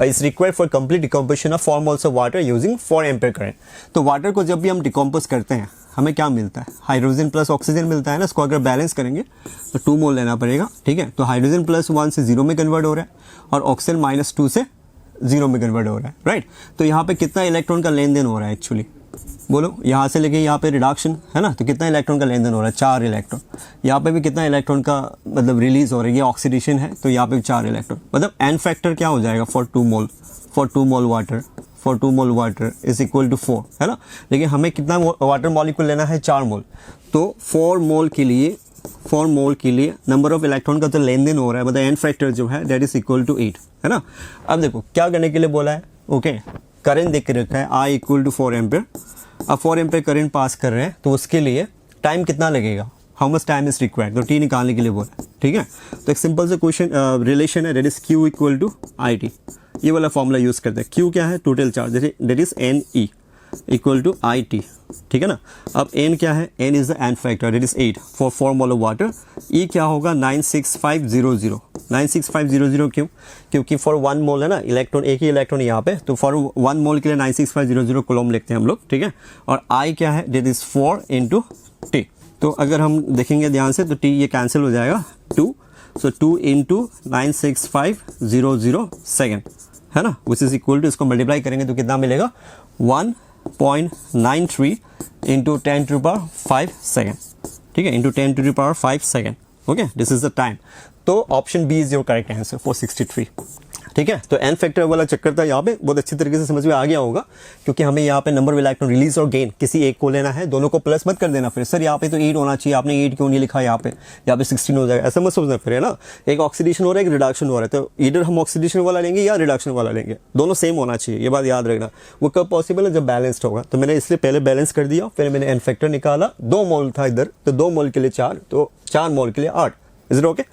is required for complete decomposition of 4 moles of water using 4 ampere current. तो वाटर को जब भी हम डिकम्पोज करते हैं हमें क्या मिलता है, हाइड्रोजन प्लस ऑक्सीजन मिलता है ना। इसको अगर बैलेंस करेंगे तो 2 मोल लेना पड़ेगा, ठीक है। तो हाइड्रोजन प्लस 1 से 0 में कन्वर्ट हो रहा है और ऑक्सीजन माइनस 2 से 0 में कन्वर्ट हो रहा है, राइट। तो यहाँ पे कितना इलेक्ट्रॉन का लेन देन हो रहा है एक्चुअली, बोलो, यहाँ से लेके यहाँ पे रिडक्शन है ना, तो कितना इलेक्ट्रॉन का लेन देन हो रहा है, 4 इलेक्ट्रॉन। यहाँ पे भी कितना इलेक्ट्रॉन का मतलब रिलीज हो रहा है, ये ऑक्सीडेशन है, तो यहाँ पे भी 4 इलेक्ट्रॉन। मतलब एन फैक्टर क्या हो जाएगा for 2 mole, for 2 mole water is equal to 4, है ना। लेकिन हमें कितना वाटर मॉलिक्यूल लेना है, 4 मोल। तो 4 मोल के लिए नंबर ऑफ इलेक्ट्रॉन का तो लेन देन हो रहा है, मतलब एन फैक्टर जो है दैट इज इक्वल टू 8, है ना। अब देखो क्या करने के लिए बोला है, ओके, करंट देख के रखा है I इक्वल टू 4 एम्पेयर। अब 4 एम्पेयर करंट पास कर रहे हैं, तो उसके लिए टाइम कितना लगेगा, how much time is required, तो टी निकालने के लिए बोला है, ठीक है। तो एक सिंपल सा क्वेश्चन रिलेशन है, that is Q equal to IT, ये वाला फॉर्मूला यूज करते हैं। Q क्या है, total charge, that is NE equal to IT, ठीक है ना। अब N क्या है, N is the N factor, that is 8 for 4 mole of water. E क्या होगा, 96500, 96500 क्यों, क्योंकि फॉर 1 मोल है ना इलेक्ट्रॉन, एक ही इलेक्ट्रॉन यहाँ पे, तो फॉर 1 मोल के लिए 96500 कूलम लिखते हैं हम लोग, ठीक है। और I क्या है, दैट इज 4 इंटू T। तो अगर हम देखेंगे ध्यान से तो T ये कैंसिल हो जाएगा, 2, सो 2 इंटू 96500 सेकेंड, है ना, विच इज इक्वल टू, इसको मल्टीप्लाई करेंगे तो कितना मिलेगा, 1.93 इंटू 10 टू पावर 5 सेकेंड, ठीक है, into 10 to power 5 second. Okay, this is the time. तो option B is your correct answer for 63, ठीक है। तो एन फैक्टर वाला चक्कर था यहाँ पे, बहुत अच्छी तरीके से समझ में आ गया होगा, क्योंकि हमें यहाँ पे नंबर ऑफ इलेक्ट्रॉन रिलीज और गेन किसी एक को लेना है, दोनों को प्लस मत कर देना फिर, सर यहाँ पे तो 8 होना चाहिए, आपने 8 क्यों नहीं लिखा, यहाँ पे 16 हो जाएगा, ऐसा मत सोचना फिर, है ना। एक ऑक्सीडेशन हो रहा है, एक रिडक्शन हो रहा है, तो इधर हम ऑक्सीडेशन वाला लेंगे या रिडक्शन वाला लेंगे, दोनों सेम होना चाहिए, ये बात याद रखना। वो कब पॉसिबल है, जब बैलेंस्ड होगा। तो मैंने इसलिए पहले बैलेंस कर दिया, फिर मैंने एन फैक्टर निकाला, 2 मोल था इधर, तो 2 मोल के लिए 4, तो 4 मोल के लिए 8, इज इट ओके।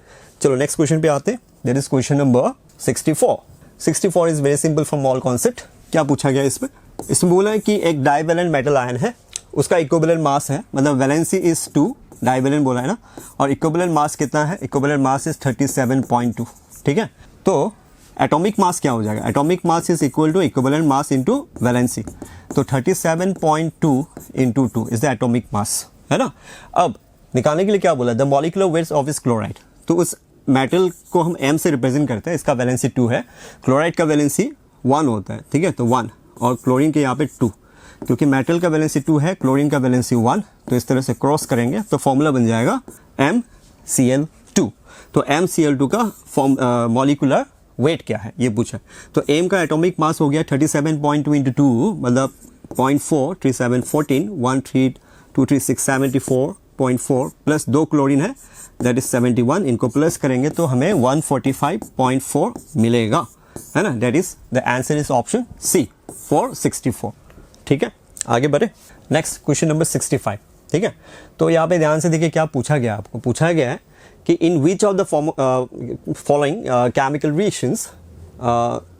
चलो नेक्स्ट क्वेश्चन पे आते हैं, that is question number 64। 64 is very simple from mole concept. क्या पूछा गया इसमें बोला है कि एक डाइवेलेंट मेटल आयन है, उसका इक्विवेलेंट मास है, मतलब वैलेंसी इज 2, डाइवेलेंट बोला है ना, और इक्विवेलेंट मास कितना है, इक्विवेलेंट मास इज 37.2, ठीक है। तो एटॉमिक मास क्या हो जाएगा, atomic mass is equal to equivalent mass into valency, तो 37.2 into 2 is the atomic mass, है ना। अब निकालने के लिए क्या बोला, the molecular weights of its chloride. तो उस मेटल को हम m से रिप्रेजेंट करते हैं, इसका वैलेंसी 2 है, क्लोराइड का वैलेंसी 1 होता है, ठीक है, तो 1 और क्लोरीन के यहाँ पे 2, क्योंकि मेटल का वैलेंसी 2 है, क्लोरीन का वैलेंसी 1, तो इस तरह से क्रॉस करेंगे तो फॉर्मूला बन जाएगा MCl2। तो MCl2 का मॉलिक्यूलर वेट क्या है ये पूछा। तो m का एटॉमिक मास हो गया 37.2 इंटू 2 मतलब 0.4, 37, 14, 1, 3, 2, 3, 6, 74.4 प्लस 2 क्लोरीन है दैट इज 71, इनको प्लस करेंगे तो हमें 145.4 मिलेगा, है ना। That is the answer is option C 464। ठीक है, आगे बढ़े। Next question number 65। ठीक है, तो यहाँ पे ध्यान से देखिए क्या पूछा गया, आपको पूछा गया है कि in which of the following chemical reactions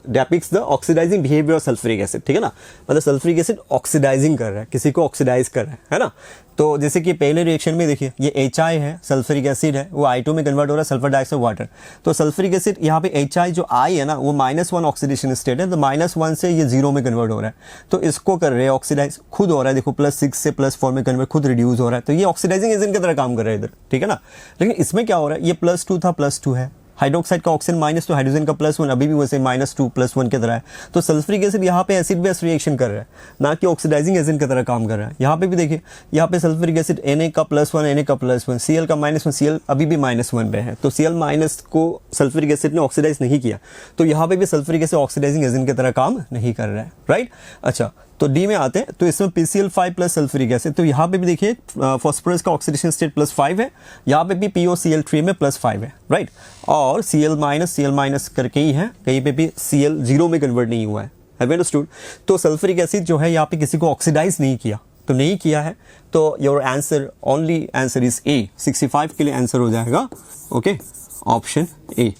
depicts the oxidizing behaviour of sulphuric acid. ठीक है ना, मतलब सल्फ्यूरिक एसिड ऑक्सीडाइजिंग कर रहा है, किसी को ऑक्सीडाइज कर रहा है ना। तो जैसे कि पहले रिएक्शन में देखिए ये HI है, सल्फ्यूरिक एसिड है, वो I2 में कन्वर्ट हो रहा है सल्फर डाइऑक्साइड वाटर। तो सल्फ्यूरिक एसिड यहाँ पे HI जो I है ना वो -1 ऑक्सीडेशन स्टेट है, तो -1 से ये 0 में कन्वर्ट हो रहा है, तो इसको कर रहे हैं ऑक्सीडाइज, खुद हो रहा है, देखो +6 से +4 में कन्वर्ट, खुद रिड्यूस हो रहा है, तो ये ऑक्सीडाइजिंग एजेंट की तरह काम कर रहा है इधर। ठीक है ना, लेकिन इसमें क्या हो रहा है, ये +2 था +2 है, हाइड्रोक्साइड का ऑक्सीजन -2, हाइड्रोजन का +1, अभी भी वैसे -2 +1 की तरह है। तो सल्फ्यूरिक एसिड यहाँ पे एसिड बेस रिएक्शन कर रहा है, ना कि ऑक्सीडाइजिंग एजेंट की तरह काम कर रहा है। यहाँ पे भी देखिए, यहाँ पे सल्फ्यूरिक एसिड Na का +1, Na का +1, Cl का -1, Cl अभी भी -1 पे है, तो Cl- को सल्फ्यूरिक एसिड ने ऑक्सीडाइज नहीं किया, तो यहाँ पे भी सल्फ्यूरिक एसिड ऑक्सीडाइजिंग एजेंट की तरह काम नहीं कर रहा है, राइट। अच्छा, तो डी में आते हैं, तो इसमें PCl5 प्लस सल्फ्यूरिक एसिड, तो यहाँ पे भी देखिए फॉस्फोरस का ऑक्सीडेशन स्टेट +5 है, यहाँ पे भी POCl3 में +5 है, राइट। और Cl- करके ही है, कहीं पे भी Cl 0 में कन्वर्ट नहीं हुआ है, हैव यू अंडरस्टूड। तो सल्फ्यूरिक एसिड जो है यहाँ पे किसी को ऑक्सीडाइज नहीं किया, तो नहीं किया है, तो your answer only answer is a, 65 के लिए आंसर हो जाएगा ओके, ऑप्शन ए।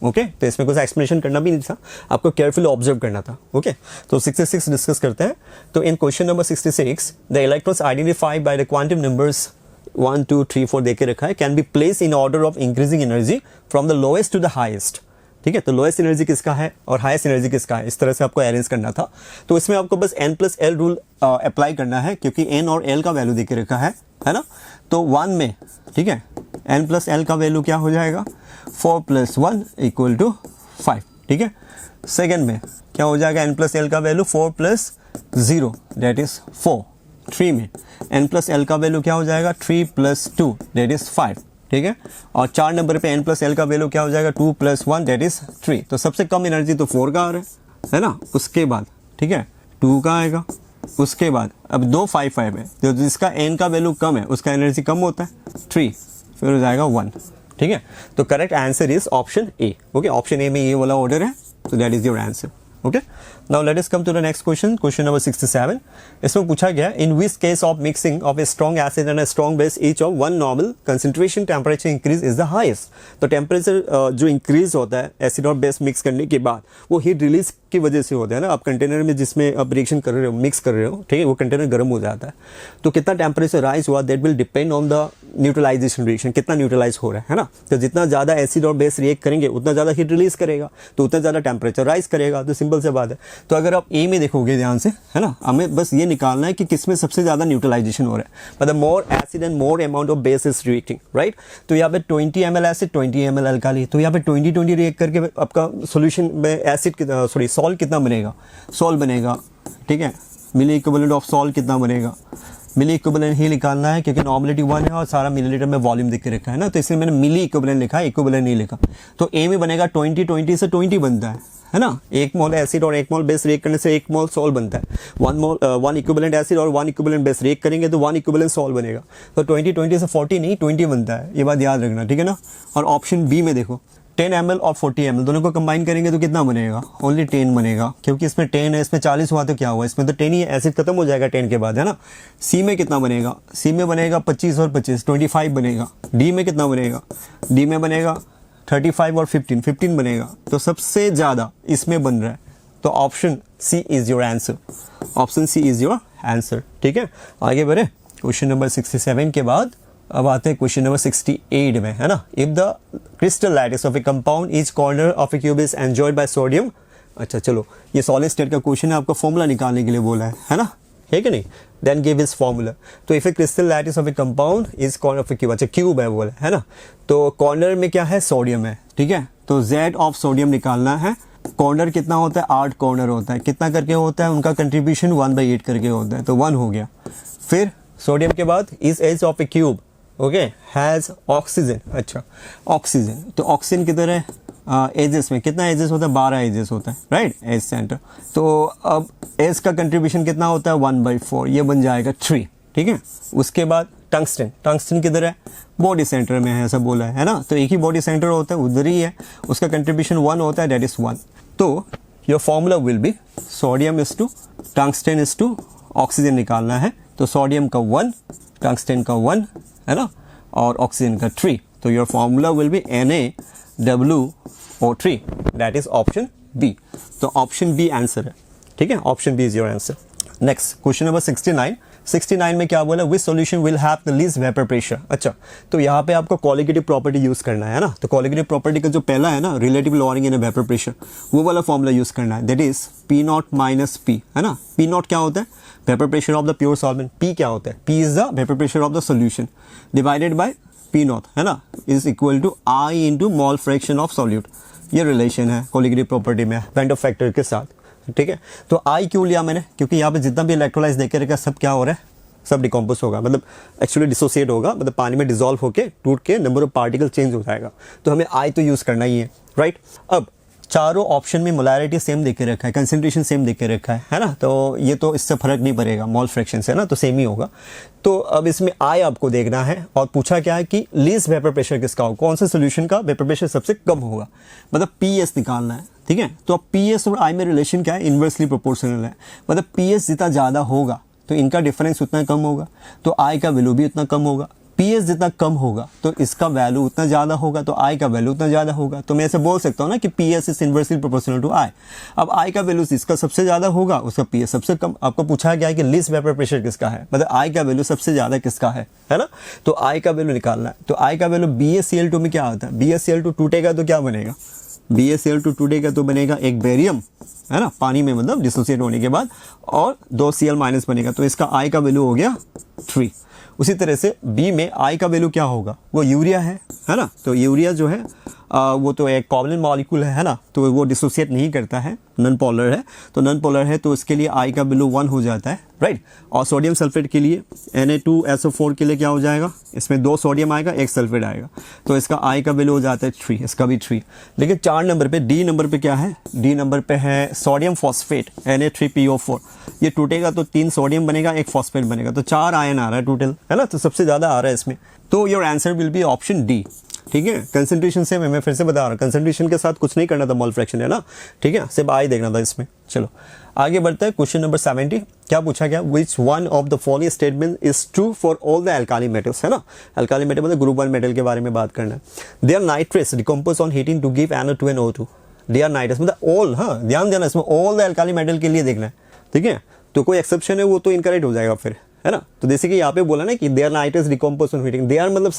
ओके, तो इसमें कुछ एक्सप्लेनेशन करना भी नहीं था, आपको केयरफुली ऑब्जर्व करना था। ओके, तो 66 डिस्कस करते हैं। तो in question number 66 the electrons identified by the quantum numbers 1, 2, 3, 4 देके रखा है, can be place in order of increasing energy from the lowest to the highest. ठीक है, तो लोएस्ट एनर्जी किसका है और हाईएस्ट एनर्जी किसका है, इस तरह से आपको अरेंज करना था। तो इसमें आपको बस n+l रूल अप्लाई करना है, क्योंकि n और l का वैल्यू देके रखा है ना। तो 1 में, ठीक है, n+l का वैल्यू क्या हो जाएगा, 4 + 1 = 5। ठीक है, सेकेंड में क्या हो जाएगा, n+l का वैल्यू 4 + 0 दैट इज 4। 3 में n+l का वैल्यू क्या हो जाएगा, 3 + 2 दैट इज 5। ठीक है, और 4 नंबर पे n+l का वैल्यू क्या हो जाएगा, 2 + 1 दैट इज 3। तो सबसे कम एनर्जी तो 4 का आ रहा है ना, उसके बाद ठीक है 2 का आएगा, उसके बाद अब 2, 5, 5 है, तो जिसका n का वैल्यू कम है उसका एनर्जी कम होता है 3, फिर हो जाएगा 1। ठीक है, तो correct answer is option A. Okay, option A में ये वाला ऑर्डर है, तो that is your answer. Okay, now let us come to the next question, question number 67। इसमें पूछा गया, in which case of mixing of a strong acid and a strong base each of 1 normal concentration temperature increase is the highest. तो temperature जो increase होता है acid और base mix करने के बाद, वो हीट रिलीज की वजह से होता है ना। आप कंटेनर में जिसमें आप रिएक्शन कर रहे हो, मिक्स कर रहे हो, ठीक है, वो कंटेनर गर्म हो जाता है, तो कितना टेम्परेचर राइज हुआ that will depend on the neutralisation reaction, कितना न्यूट्रलाइज हो रहा है ना। तो जितना ज़्यादा एसिड और बेस रिएक्ट करेंगे उतना ज़्यादा हीट रिलीज करेगा, तो उतना ज़्यादा टेम्परेचर राइज करेगा, तो सिंपल से बात है। तो अगर आप ए में देखोगे ध्यान से, है ना, हमें बस ये निकालना है कि किसमें सबसे ज़्यादा न्यूट्रलाइजेशन हो रहा है, मतलब मोर acid and more amount of base is reacting, right. तो यहाँ पे 20 ml एसिड, 20 ml अल्काली, तो यहाँ पे 20-20 रिएक्ट करके आपका सोल्यूशन में एसिड सॉल्ट कितना बनेगा, सॉल्ट बनेगा, ठीक है। मिली इक्विवेलेंट ऑफ सॉल्ट कितना बनेगा, मिली इक्विवेलेंट ही निकालना है, क्योंकि नॉर्मलिटी 1 है और सारा मिलीलीटर में वॉल्यूम दिख के रखा है ना, तो इसलिए मैंने मिली इक्विवेलेंट लिखा है, इक्विवेलेंट नहीं लिखा। तो ए में बनेगा 20 से 20 बनता है ना, 1 मोल एसिड और 1 मोल बेस रिएक्ट करने से 1 मोल सॉल्ट बनता है। 1 इक्विवेलेंट एसिड और 1 इक्विवेलेंट बेस रिएक्ट करेंगे तो 1 इक्विवेलेंट सॉल्ट बनेगा। तो 20 से 40 नहीं 20 बनता है, ये बात याद रखना, ठीक है ना। और ऑप्शन बी में देखो 10 ml और 40 ml दोनों को कंबाइन करेंगे तो कितना बनेगा, ओनली 10 बनेगा, क्योंकि इसमें 10 है, इसमें 40 हुआ तो क्या हुआ, इसमें तो 10 ही है, एसिड खत्म हो जाएगा 10 के बाद, है ना। सी में कितना बनेगा, सी में बनेगा 25 और 25 25 बनेगा। डी में कितना बनेगा, डी में बनेगा 35 और 15 बनेगा। तो सबसे ज़्यादा इसमें बन रहा है, तो option C is your answer, option C is your answer. ठीक है, आगे बढ़े। क्वेश्चन नंबर 67 के बाद अब आते हैं क्वेश्चन नंबर 68 में, है ना। If the crystal lattice of a compound each corner of a cube is enjoyed by sodium. अच्छा चलो, ये सॉलिड स्टेट का क्वेश्चन है, आपका फॉर्मूला निकालने के लिए बोला है ना। है कि नहीं, देन गिव इज फॉर्मूला। तो if A crystal lattice of a compound is corner of a cube, अच्छा क्यूब है बोला है ना, तो कॉर्नर में क्या है, सोडियम है, ठीक है। तो Z ऑफ सोडियम निकालना है। कॉर्नर कितना होता है, 8 कॉर्नर होता है, कितना करके होता है, उनका कंट्रीब्यूशन 1/8 करके होता है, तो 1 हो गया। फिर सोडियम के बाद is edge of a cube, okay, has oxygen, अच्छा ऑक्सीजन, तो ऑक्सीजन किधर है, एजेस में, कितना एजेस होता है, 12 एजेस होता है, राइट, एज सेंटर। तो अब एज का कंट्रीब्यूशन कितना होता है, 1/4, ये बन जाएगा 3, ठीक है। उसके बाद टंगस्टन, टंगस्टन किधर है, बॉडी सेंटर में है, ऐसा बोला है ना, तो एक ही बॉडी सेंटर होता है, उधर ही है, उसका कंट्रीब्यूशन 1 होता है, दैट इज 1। तो your formula will be sodium is to tungsten is to oxygen निकालना है, तो सोडियम का 1, टंगस्टन का 1 है ना, और ऑक्सीजन का 3, तो your formula will be NaWO3, that is option B. तो ऑप्शन बी आंसर है, ठीक है, option B is your answer. Next question number 69 में क्या बोला, which solution will have the least vapour pressure. अच्छा, तो यहाँ पे आपको कोलिगेटिव प्रॉपर्टी यूज करना है ना, तो कोलिगेटिव प्रॉपर्टी का जो पहला है ना, relative lowering in vapour pressure, वो वाला फॉर्मूला यूज करना है, that is P0 minus P, है ना। P0 क्या होता है, vapour pressure of the pure solvent, P क्या होता है, P is the vapour pressure of the solution, divided by P0, है ना, is equal to I into mole fraction of solute. ये रिलेशन है कोलिगेटिव प्रॉपर्टी में वैन डर फैक्टर के साथ, ठीक है। तो I क्यों लिया मैंने, क्योंकि यहाँ पे जितना भी इलेक्ट्रोलाइज देखे रहेगा सब क्या हो रहा है, सब डिकम्पोज होगा, मतलब एक्चुअली डिसोसिएट होगा, मतलब पानी में डिसॉल्व होके टूट के नंबर ऑफ पार्टिकल चेंज हो जाएगा, तो हमें I तो यूज़ करना ही है, राइट। अब चारों ऑप्शन में मोलैरिटी सेम देके रखा है, कंसंट्रेशन सेम देके रखा है ना, तो ये तो इससे फर्क नहीं पड़ेगा, मोल फ्रैक्शन से ना, तो सेम ही होगा। तो अब इसमें I आपको देखना है, और पूछा क्या है कि लीस्ट वेपर प्रेशर किसका हो, कौन से सोल्यूशन का वेपर प्रेशर सबसे कम होगा, मतलब PS निकालना है, ठीक है। तो अब PS और I में रिलेशन क्या है, इन्वर्सली प्रोपोर्शनल है, मतलब PS जितना ज़्यादा होगा तो इनका डिफरेंस उतना कम होगा, तो I का वैल्यू भी उतना कम होगा। PS जितना कम होगा तो इसका वैल्यू उतना ज़्यादा होगा, तो I का वैल्यू उतना ज़्यादा होगा। तो मैं ऐसे बोल सकता हूँ ना कि PS is inversely proportional to I। अब I का वैल्यू इसका सबसे ज़्यादा होगा, उसका PS सबसे कम। आपको पूछा गया है कि लीस्ट वेपर प्रेशर किसका है, मतलब I का वैल्यू सबसे ज़्यादा किसका है ना, तो I का वैल्यू निकालना है। तो I का वैल्यू BaCl2 में क्या आता है, BaCl2 टूटेगा तो क्या बनेगा, BaCl2 टूटेगा तो बनेगा एक बेरियम, है ना, पानी में मतलब डिसोसिएट होने के बाद, और 2 Cl माइनस बनेगा, तो इसका I का वैल्यू हो गया 3। उसी तरह से B में I का वैल्यू क्या होगा, वो यूरिया है ना, तो यूरिया जो है वो तो एक कोवलेंट मॉलिक्यूल है ना, तो वो डिसोसिएट नहीं करता है, नॉन पोलर है, तो नॉन पोलर है तो इसके लिए I का वैल्यू 1 हो जाता है, राइट। और सोडियम सल्फेट के लिए Na2SO4 के लिए क्या हो जाएगा, इसमें 2 सोडियम आएगा, 1 सल्फेट आएगा, तो इसका I का वैल्यू हो जाता है 3, इसका भी 3। लेकिन 4 नंबर पे, D नंबर पे क्या है, D नंबर पे है सोडियम फॉस्फेट Na3PO4, ये टूटेगा तो 3 सोडियम बनेगा, 1 फॉस्फेट बनेगा, तो 4 आयन आ रहा है टोटल, है ना, तो सबसे ज़्यादा आ रहा है इसमें, तो your answer will be option D, ठीक है। कंसंट्रेशन से मैं फिर से बता रहा हूँ, कंसंट्रेशन के साथ कुछ नहीं करना था, मोल फ्रैक्शन है ना, ठीक है, सिर्फ I देखना था इसमें। चलो आगे बढ़ते हैं, क्वेश्चन नंबर 70 क्या पूछा गया, which one of the following statement is true for all the alkali metals, है ना, एल्काली मेटल मतलब ग्रुप 1 मेटल के बारे में बात करना है। They are nitrates decompose on heating to give NO2 and O2, they are nitrates मतलब ऑल, हाँ ध्यान देना इसमें, ऑल द एल्काली मेटल के लिए देखना है, ठीक है, तो कोई एक्सेप्शन है वो तो इनकरेक्ट हो जाएगा फिर, है ना। तो जैसे कि यहाँ पे बोला ना कि they are nitrates decompose on heating, they are मतलब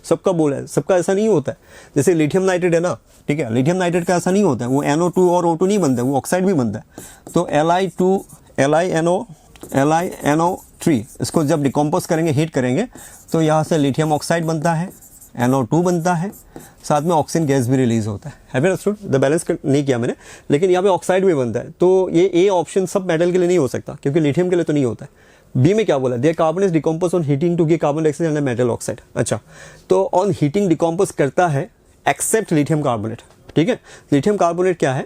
सबका बोला है, सबका ऐसा नहीं होता है। जैसे लिथियम नाइट्रेट है ना, ठीक है, लिथियम नाइट्रेट का ऐसा नहीं होता है, वो NO2 और O2 नहीं बनता है, वो ऑक्साइड भी बनता है। तो LiNO3 इसको जब डिकम्पोज करेंगे, हीट करेंगे, तो यहाँ से लिथियम ऑक्साइड बनता है, NO2 बनता है, साथ में ऑक्सीजन गैस भी रिलीज होता है। Have you understood, the balance नहीं किया मैंने, लेकिन यहाँ पे ऑक्साइड भी बनता है। तो ये ए ऑप्शन सब मेटल के लिए नहीं हो सकता, क्योंकि लिथियम के लिए तो नहीं होता है। बी में क्या बोला, there carbon is decompose on heating to give carbon dioxide and metal oxide. अच्छा, तो ऑन हीटिंग डिकम्पोज करता है एक्सेप्ट लिथियम कार्बोनेट, ठीक है। लिथियम कार्बोनेट क्या है,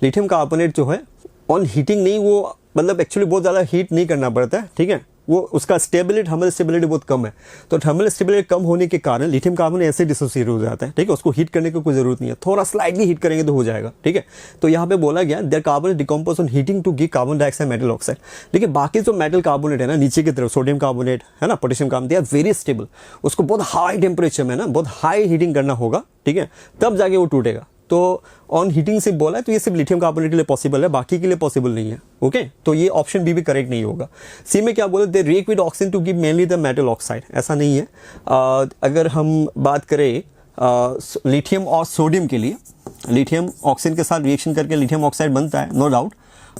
लिथियम कार्बोनेट जो है ऑन हीटिंग नहीं, वो मतलब एक्चुअली बहुत ज़्यादा हीट नहीं करना पड़ता है, ठीक है, वो उसका स्टेबिलिटी, थर्मल स्टेबिलिटी बहुत कम है। तो थर्मल स्टेबिलिटी कम होने के कारण लिथियम कार्बन ऐसे डिसोसिएट हो जाता है, ठीक है, उसको हीट करने की कोई जरूरत नहीं है, थोड़ा स्लाइटली हीट करेंगे तो हो जाएगा, ठीक है। तो यहाँ पे बोला गया there carbon decompose on heating to give carbon dioxide metal oxide. लेकिन बाकी जो मेटल कार्बोनेट है ना, नीचे की तरफ सोडियम कार्बोनेट है ना, potassium carbonate, they are very stable, उसको बहुत हाई टेम्परेचर में ना, बहुत हाई हीटिंग करना होगा, ठीक है, तब जाके वो टूटेगा। तो ऑन हीटिंग से बोला है, तो ये सिर्फ लिथियम कार्बोनेट के लिए पॉसिबल है, बाकी के लिए पॉसिबल नहीं है, ओके। तो ये ऑप्शन बी भी करेक्ट नहीं होगा। सी में क्या बोला, they react with oxygen to give mainly the metal oxide, ऐसा नहीं है। अगर हम बात करें लिथियम और सोडियम के लिए, लिथियम ऑक्सीजन के साथ रिएक्शन करके लिथियम ऑक्साइड बनता है, नो डाउट,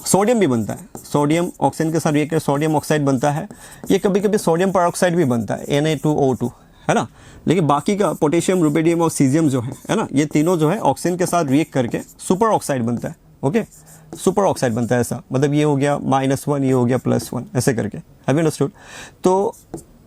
सोडियम भी बनता है, सोडियम ऑक्सीजन के साथ रिएक्ट कर सोडियम ऑक्साइड बनता है। ये कभी कभी सोडियम परऑक्साइड भी बनता है, Na2O2, है ना। लेकिन बाकी का पोटेशियम, रुबिडियम और सीजियम जो है ना, ये तीनों जो है ऑक्सीजन के साथ रिएक्ट करके सुपर ऑक्साइड बनता है। ओके, सुपर ऑक्साइड बनता है ऐसा, मतलब ये हो गया -1, ये हो गया +1, ऐसे करके। Have you understood? तो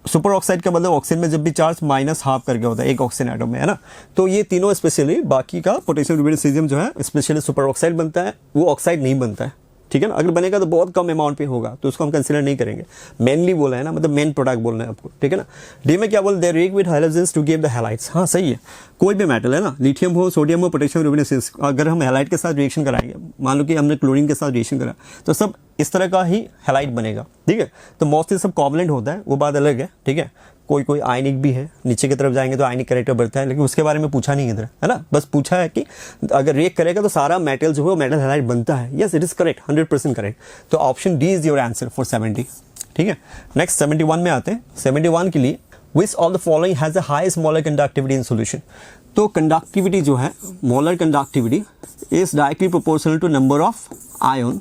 सुपर ऑक्साइड का मतलब ऑक्सीजन में जब भी चार्ज -½ करके होता है एक ऑक्सीजन एटम में, है ना। तो ये तीनों स्पेशली, बाकी का पोटेशियम, रुबिडियम, सीजियम जो है स्पेशली सुपर ऑक्साइड बनता है, वो ऑक्साइड नहीं बनता है, ठीक है ना। अगर बनेगा तो बहुत कम अमाउंट पे होगा, तो उसको हम कंसीडर नहीं करेंगे। मेनली बोला है ना, मतलब मेन प्रोडक्ट बोलना है आपको, ठीक है ना। डी में क्या बोल, they react with halogens to give the halides. हाँ सही है, कोई भी मेटल है ना, लिथियम हो, सोडियम हो, पोटेशियम, रुबिडियम, अगर हम हैलाइड के साथ रिएक्शन कराएंगे, मान लो कि हमने क्लोरीन के साथ रिएक्शन करा, तो सब इस तरह का ही हैलाइड बनेगा, ठीक है। तो मोस्टली सब कोवलेंट होता है, वो बात अलग है, ठीक है। कोई कोई आयनिक भी है, नीचे की तरफ जाएंगे तो आयनिक कैरेक्टर बढ़ता है, लेकिन उसके बारे में पूछा नहीं इधर, है ना। बस पूछा है कि अगर रिएक्ट करेगा तो सारा मेटल जो है वो मेटल हैलाइड बनता है। Yes, it is correct, 100% correct. तो option D is your answer for 70, ठीक है। नेक्स्ट 71 में आते हैं। 71 के लिए, which of the following has the highest molar conductivity in solution. तो कंडक्टिविटी जो है, molar conductivity is directly proportional to number of ion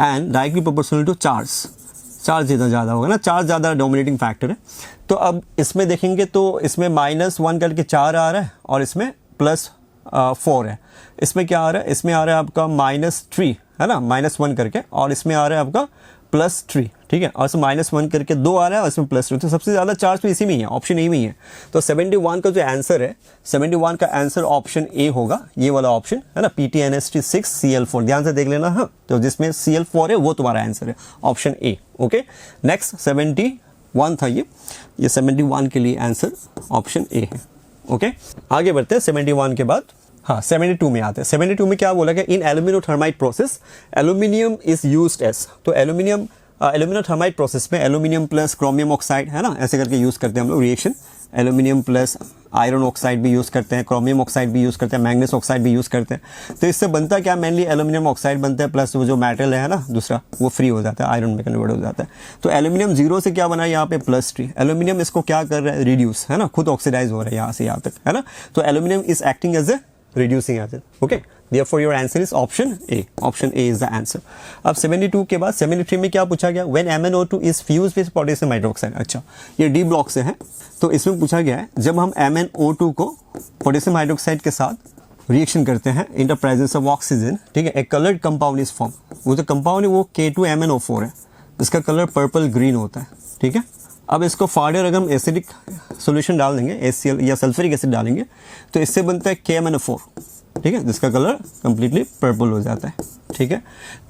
and directly proportional to charge. Charge जितना ज़्यादा होगा ना, चार्ज ज़्यादा डोमिनेटिंग फैक्टर है। तो अब इसमें देखेंगे तो इसमें -1 करके 4 आ रहा है और इसमें +4 है। इसमें क्या आ रहा है, इसमें आ रहा है आपका -3, है ना, -1 करके, और इसमें आ रहा है आपका +3, ठीक है। और इसमें -1 करके 2 आ रहा है और इसमें +2, तो सबसे ज़्यादा चार्ज तो इसी में ही है, ऑप्शन ए में ही है। तो 71 का जो आंसर है, 71 का आंसर ऑप्शन ए होगा, ये वाला ऑप्शन, है ना, PTNST6Cl4। ध्यान से देख लेना, हाँ। तो जिसमें Cl4 है वो तुम्हारा आंसर है, ऑप्शन ए। ओके, नेक्स्ट 71 था ये 71 के लिए आंसर ऑप्शन ए है। ओके, आगे बढ़ते हैं 71 के बाद। हाँ, 72 में आते हैं। 72 में क्या बोला गया, in aluminium thermite process aluminium is used as. तो एल्यूमिनियम थर्माइट प्रोसेस में एल्यूमिनियम प्लस क्रोमियम ऑक्साइड, है ना, ऐसे करके यूज़ करते हैं हम लोग reaction. Aluminium plus iron oxide भी यूज़ करते हैं, क्रोमियम ऑक्साइड भी यूज़ करते हैं, मैग्नीज ऑक्साइड भी यूज़ करते हैं। तो इससे बनता क्या, मेनली एल्यूमिनियम ऑक्साइड बनता है, प्लस वो जो मेटल है ना दूसरा, वो फ्री हो जाता है, आयरन में कन्वर्ट हो जाता है। तो एल्यूमिनियम 0 से क्या बना यहाँ पे +3। एल्यूमिनियम इसको क्या कर रहा है, रिड्यूस, है ना, खुद ऑक्सीडाइज हो रहा है यहाँ से यहाँ तक, है ना। तो aluminium is acting as a reducing acid. Okay, therefore your answer is option A. Option A is the answer. अब 72 के बाद 73 में क्या पूछा गया, when MnO2 is fused with potassium hydroxide। अच्छा, ये D ब्लॉक से है, तो इसमें पूछा गया है जब हम MnO2 को पोटेशियम हाइड्रोक्साइड के साथ रिएक्शन करते हैं इन द प्रेजेंस ऑफ ऑक्सीजन, ठीक है, एक कलर्ड कंपाउंड इज फॉर्म। वो जो कंपाउंड है वो K2MnO4 है, इसका कलर पर्पल ग्रीन होता है, ठीक है। अब इसको फर्दर अगर हम एसिडिक सॉल्यूशन डाल देंगे, HCl या सल्फ्यूरिक एसिड डालेंगे, तो इससे बनता है KMnO4, ठीक है, जिसका कलर कंप्लीटली पर्पल हो जाता है, ठीक है।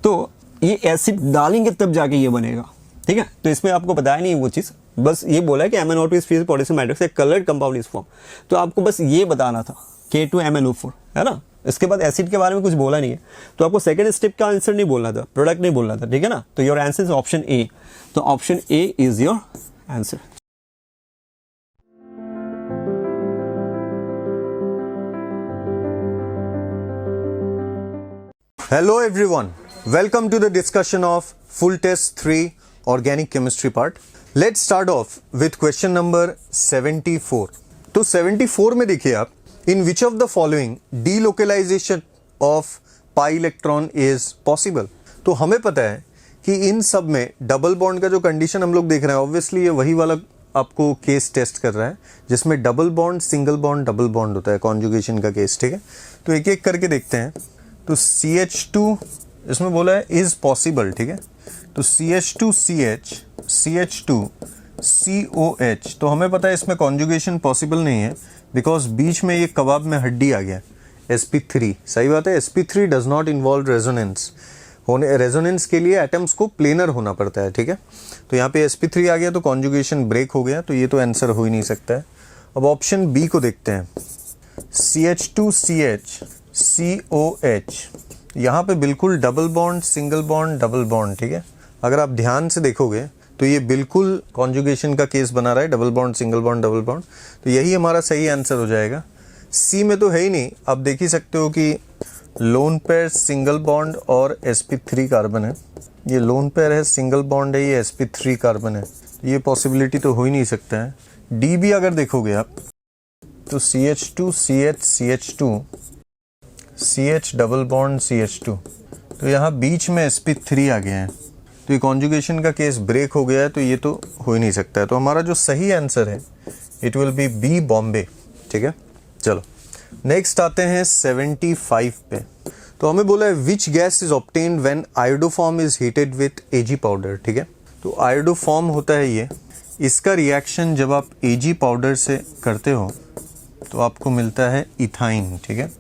तो ये एसिड डालेंगे तब जाके ये बनेगा, ठीक है। तो इसमें आपको बताया नहीं वो चीज़, बस ये बोला है कि MnO2 is fused potassium hydroxide coloured compound is form. तो आपको बस ये बताना था, K2MnO4, है ना। इसके बाद एसिड के बारे में कुछ बोला नहीं है, तो आपको सेकंड स्टेप का आंसर नहीं बोलना था, प्रोडक्ट नहीं बोलना था, ठीक है ना। तो your answer is option A. तो option A is your answer. Hello everyone, welcome to the discussion of full test 3 organic chemistry part. Let's start off with question number 74. तो 74 में देखिए आप, in which of the following delocalization of pi electron is possible। तो हमें पता है कि इन सब में डबल बॉन्ड का जो कंडीशन हम लोग देख रहे हैं, ऑब्वियसली ये वही वाला आपको केस टेस्ट कर रहा है जिसमें double bond, single bond, double bond होता है, कॉन्जुगेशन का केस, ठीक है। तो एक एक करके देखते हैं। तो CH2 इसमें बोला है इज पॉसिबल, ठीक है। तो CH2CH, CH2 COH, तो हमें पता है इसमें कॉन्जुगेशन पॉसिबल नहीं है, बिकॉज बीच में ये कबाब में हड्डी आ गया, sp3। सही बात है, sp3 does not involve resonance. Resonance के लिए एटम्स को प्लेनर होना पड़ता है, ठीक है। तो यहाँ पे sp3 आ गया तो कॉन्जुगेशन ब्रेक हो गया, तो ये तो आंसर हो ही नहीं सकता है। अब ऑप्शन बी को देखते हैं, CH2CH COH, यहाँ पे बिल्कुल double bond, single bond, double bond, ठीक है। अगर आप ध्यान से देखोगे तो ये बिल्कुल कॉन्जुगेशन का केस बना रहा है, double bond, single bond, double bond. तो यही हमारा सही आंसर हो जाएगा। सी में तो है ही नहीं, आप देख ही सकते हो कि लोन पेयर, सिंगल बॉन्ड और sp3 कार्बन है। ये लोन पेयर है, सिंगल बॉन्ड है, ये sp3 कार्बन है, ये पॉसिबिलिटी तो हो ही नहीं सकता है। डी भी अगर देखोगे आप तो CH2CH CH2 CH double bond CH2, तो यहाँ बीच में sp3 आ गया है, तो ये कॉन्जुगेशन का केस ब्रेक हो गया है, तो ये तो हो ही नहीं सकता है। तो हमारा जो सही आंसर है it will be B, Bombay. ठीक है, चलो नेक्स्ट आते हैं 75 पे। तो हमें बोला है which gas is obtained when iodoform is heated with AG powder. ठीक है, तो आयोडोफॉर्म होता है ये, इसका रिएक्शन जब आप एजी पाउडर से करते हो तो आपको मिलता है इथाइन। ठीक है,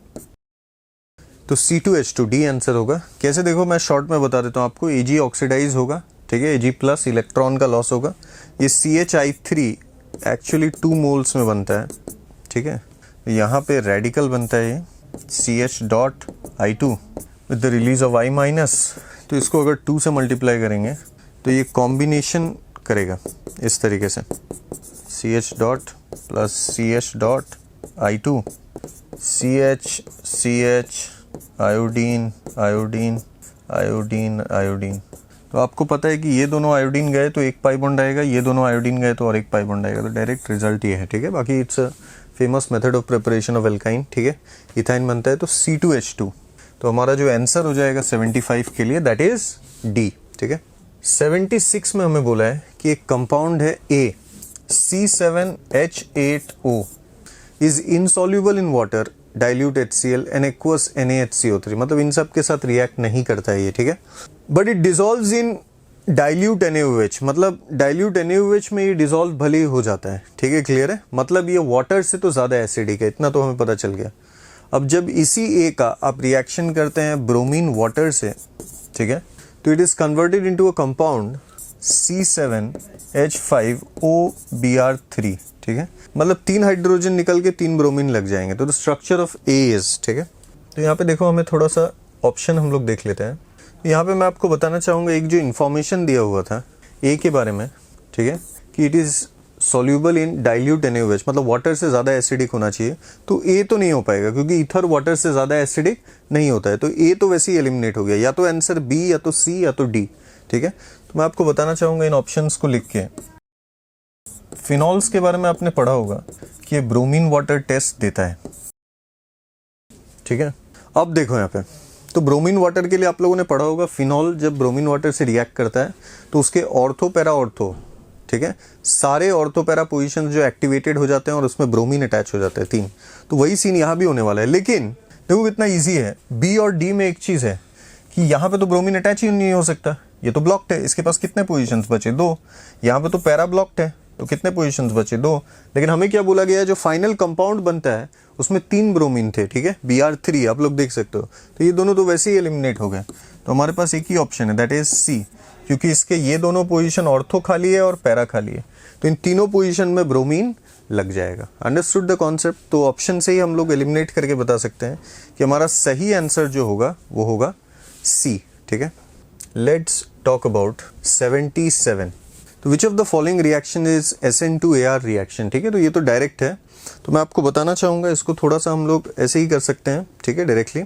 तो C2H2D आंसर होगा। कैसे देखो, मैं शॉर्ट में बता देता हूँ आपको। Ag ऑक्सीडाइज होगा, ठीक है, Ag प्लस इलेक्ट्रॉन का लॉस होगा। ये CHI3 एक्चुअली 2 मोल्स में बनता है। ठीक है, यहाँ पे रेडिकल बनता है ये CH.I2 with the release of I minus. तो इसको अगर 2 से मल्टीप्लाई करेंगे तो ये कॉम्बिनेशन करेगा इस तरीके से, CH dot plus CH dot I2 CH iodine iodine iodine iodine. तो आपको पता है कि ये दोनों आयोडीन गए तो एक पाई बॉन्ड आएगा, ये दोनों आयोडीन गए तो और एक पाई बॉन्ड आएगा। तो डायरेक्ट रिजल्ट ये है। ठीक है, बाकी it's a famous method of preparation of alkyne. ठीक है, इथाइन बनता है तो C2H2। तो हमारा जो आंसर हो जाएगा 75 के लिए दैट इज डी। ठीक है, 76 में हमें बोला है कि एक कंपाउंड है A C7H8O is insoluble in water, dilute HCl and aqueous NaHCO3। मतलब इन सब के साथ रिएक्ट नहीं करता है ये। ठीक है, but it dissolves in dilute NaOH। मतलब डाइल्यूट NaOH में ये डिसॉल्व भले ही हो जाता है। ठीक है, क्लियर है। मतलब ये वाटर से तो ज़्यादा एसिडिक है, इतना तो हमें पता चल गया। अब जब इसी A का आप रिएक्शन करते हैं ब्रोमीन वाटर से, ठीक है, तो it is converted into a compound C7H5OBr3। ठीक है, मतलब 3 हाइड्रोजन निकल के 3 ब्रोमीन लग जाएंगे। तो the structure of A is, ठीक है। तो यहाँ पे देखो, हमें थोड़ा सा ऑप्शन हम लोग देख लेते हैं। यहाँ पे मैं आपको बताना चाहूँगा एक जो इन्फॉर्मेशन दिया हुआ था A के बारे में, ठीक है, कि it is soluble in dilute NaOH, मतलब वाटर से ज़्यादा एसिडिक होना चाहिए। तो A तो नहीं हो पाएगा क्योंकि ईथर वाटर से ज़्यादा एसिडिक नहीं होता है। तो A तो वैसे ही एलिमिनेट हो गया, या तो आंसर B या तो C या तो D। ठीक है, तो मैं आपको बताना चाहूँगा इन ऑप्शंस को लिख के। फिनॉल्स के बारे में आपने पढ़ा होगा कि ये ब्रोमीन वाटर टेस्ट देता है। ठीक है, अब देखो यहाँ पे, तो ब्रोमीन वाटर के लिए आप लोगों ने पढ़ा होगा फिनॉल जब ब्रोमीन वाटर से रिएक्ट करता है तो उसके ऑर्थो पैरा ऑर्थो, ठीक है, सारे ऑर्थो पैरा पोजिशन जो एक्टिवेटेड हो जाते हैं और उसमें ब्रोमीन अटैच हो जाता है 3। तो वही सीन यहाँ भी होने वाला है। लेकिन देखो कितना ईजी है। बी और डी में एक चीज़ है कि यहाँ पे तो ब्रोमीन अटैच ही नहीं हो सकता, ये तो ब्लॉक्ड है। इसके पास कितने पोजीशंस बचे? 2। यहाँ पे तो पैरा ब्लॉक्ड है, तो कितने पोजीशंस बचे? 2। लेकिन हमें क्या बोला गया है, जो फाइनल कंपाउंड बनता है उसमें 3 ब्रोमीन थे। ठीक है, Br3 आप लोग देख सकते हो। तो ये दोनों तो वैसे ही एलिमिनेट हो गए। तो हमारे पास एक ही ऑप्शन है दैट इज सी, क्योंकि इसके ये दोनों पोजीशन ऑर्थो खाली है और पैरा खाली है। तो इन तीनों पोजीशन में ब्रोमीन लग जाएगा। Understood the concept. तो ऑप्शन से ही हम लोग एलिमिनेट करके बता सकते हैं कि हमारा सही आंसर जो होगा वो होगा सी। ठीक है, लेट्स टॉक अबाउट 77। तो विच of the following reaction is SN2AR reaction. ठीक है, तो ये तो डायरेक्ट है, तो मैं आपको बताना चाहूँगा इसको थोड़ा सा हम लोग ऐसे ही कर सकते हैं। ठीक है, डायरेक्टली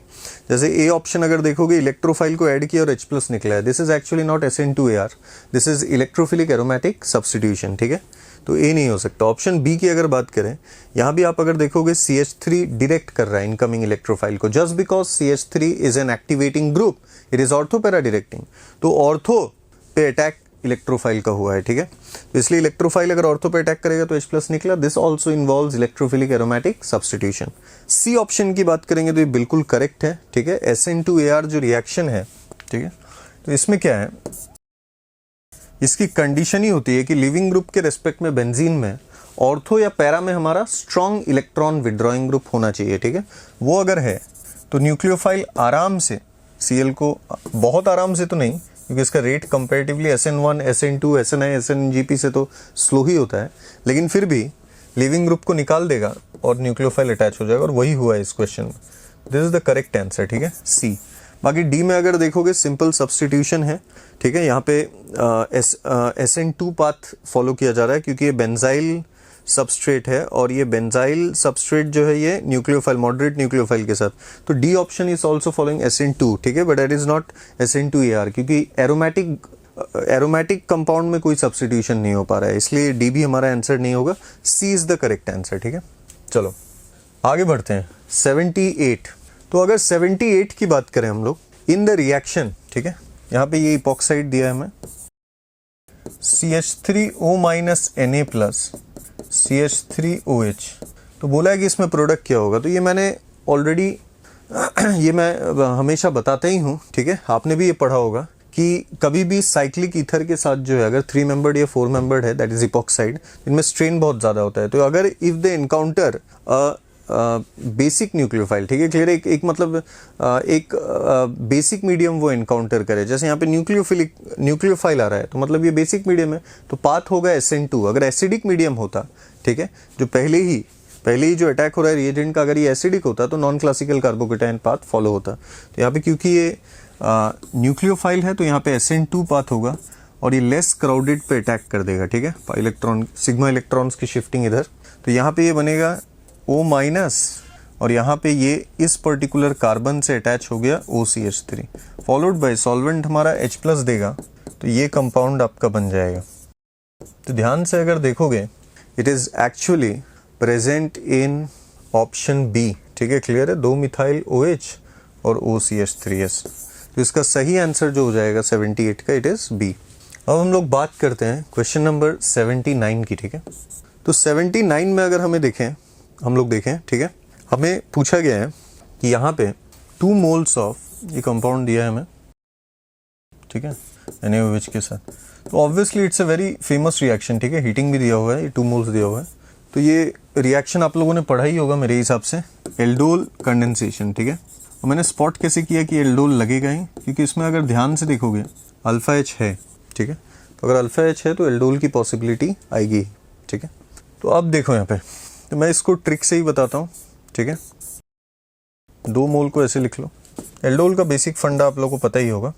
जैसे ए ऑप्शन अगर देखोगे इलेक्ट्रोफाइल को ऐड किया और H+ निकला है, this is actually not SN2AR, this is electrophilic aromatic substitution. ठीक है, तो ए नहीं हो सकता। ऑप्शन बी की अगर बात करें, यहाँ भी आप अगर देखोगे CH3 डायरेक्ट कर रहा है इनकमिंग इलेक्ट्रोफाइल को, just because CH3 is an activating group, it is ortho para directing. तो ऑर्थो पे अटैक इलेक्ट्रोफाइल का हुआ है। ठीक है, तो इसलिए इलेक्ट्रोफाइल अगर ऑर्थो पे अटैक करेगा तो H+ निकला। This also involves electrophilic aromatic substitution. C option की बात करेंगे तो ये बिल्कुल करेक्ट है। ठीक है, SN2AR जो रिएक्शन है, ठीक है, तो इसमें क्या है, इसकी कंडीशन ही होती है कि लिविंग ग्रुप के रेस्पेक्ट में बेंजीन में ऑर्थो या पैरा में हमारा स्ट्रॉन्ग इलेक्ट्रॉन विड्रॉइंग ग्रुप होना चाहिए। ठीक है, वो अगर है तो न्यूक्लियोफाइल आराम से Cl को, बहुत आराम से तो नहीं क्योंकि इसका rate comparatively SN1, SN2, SNI, SNGP से तो स्लो ही होता है, लेकिन फिर भी लिविंग ग्रुप को निकाल देगा और न्यूक्लियोफाइल अटैच हो जाएगा, और वही हुआ है इस क्वेश्चन में। This is the correct answer. ठीक है, सी। बाकी डी में अगर देखोगे सिंपल सब्स्टिट्यूशन है। ठीक है, यहाँ पे SN2 पाथ फॉलो किया जा रहा है क्योंकि ये बेंजाइल सबस्ट्रेट है, और ये बेंजाइल सबस्ट्रेट जो है ये न्यूक्लियोफाइल, मॉडरेट न्यूक्लियोफाइल के साथ। तो D option is also following SN2। ठीक है, but it is not SN2AR क्योंकि एरोमेटिक कंपाउंड में कोई सब्स्टिट्यूशन नहीं हो पा रहा है, इसलिए डी भी हमारा आंसर नहीं होगा। सी इज द करेक्ट आंसर। ठीक है, चलो आगे बढ़ते हैं। 78। तो अगर 78 की बात करें हम लोग, इन द रिएक्शन, ठीक है, यहाँ पे ये इपॉक्साइड दिया है हमें, CH3O minus Na plus CH3OH, तो बोला है कि इसमें प्रोडक्ट क्या होगा। तो ये मैंने ऑलरेडी ये मैं हमेशा बताता ही हूँ, ठीक है, आपने भी ये पढ़ा होगा कि कभी भी साइक्लिक ईथर के साथ जो है अगर 3 मेंबर्ड या 4 मेंबर्ड है, दैट इज इपॉक्साइड, इनमें स्ट्रेन बहुत ज़्यादा होता है। तो अगर if they encounter basic nucleophile, ठीक है, क्लियर, एक मतलब एक बेसिक मीडियम वो एनकाउंटर करे, जैसे यहाँ पे न्यूक्लियोफाइल आ रहा है, तो मतलब ये बेसिक मीडियम है, तो पाथ होगा SN2। अगर एसिडिक मीडियम होता, ठीक है, जो पहले ही जो अटैक हो रहा है रिएजेंट का, अगर ये एसिडिक होता तो non classical carbocation path follow होता। तो यहाँ पे क्योंकि ये न्यूक्लियोफाइल है तो यहाँ पे SN2 पाथ होगा और ये लेस क्राउडेड पे अटैक कर देगा, ठीक है, इलेक्ट्रॉन सिग्मा इलेक्ट्रॉन्स की शिफ्टिंग इधर, तो यहाँ पे ये बनेगा O माइनस और यहाँ पे ये इस पर्टिकुलर कार्बन से अटैच हो गया OCH3 फॉलोड बाय सॉल्वेंट हमारा H प्लस देगा, तो ये कंपाउंड आपका बन जाएगा। तो ध्यान से अगर देखोगे it is actually present in option B, ठीक है, क्लियर है, 2 मिथाइल OH और OCH3S। तो इसका सही आंसर जो हो जाएगा 78 का, इट इज बी। अब हम लोग बात करते हैं क्वेश्चन नंबर 79 की, ठीक है। तो 79 में अगर हम लोग देखें, ठीक है, हमें पूछा गया है कि यहाँ पे 2 मोल्स ऑफ ये कंपाउंड दिया है हमें, ठीक है, NaOH के साथ। तो obviously it's a very famous reaction, ठीक है, हीटिंग भी दिया हुआ है, ये 2 मोल्स दिया हुआ है। तो ये रिएक्शन आप लोगों ने पढ़ा ही होगा मेरे हिसाब से, एल्डोल कंडेंसेशन, ठीक है। और मैंने स्पॉट कैसे किया कि एल्डोल लगेगा ही, क्योंकि इसमें अगर ध्यान से देखोगे अल्फा H है, ठीक है, तो अगर अल्फा H है तो एल्डोल की पॉसिबिलिटी आएगी, ठीक है। तो अब देखो यहाँ पे, तो मैं इसको ट्रिक से ही बताता हूँ, ठीक है। 2 मोल को ऐसे लिख लो, एल्डोल का बेसिक फंडा आप लोगों को पता ही होगा,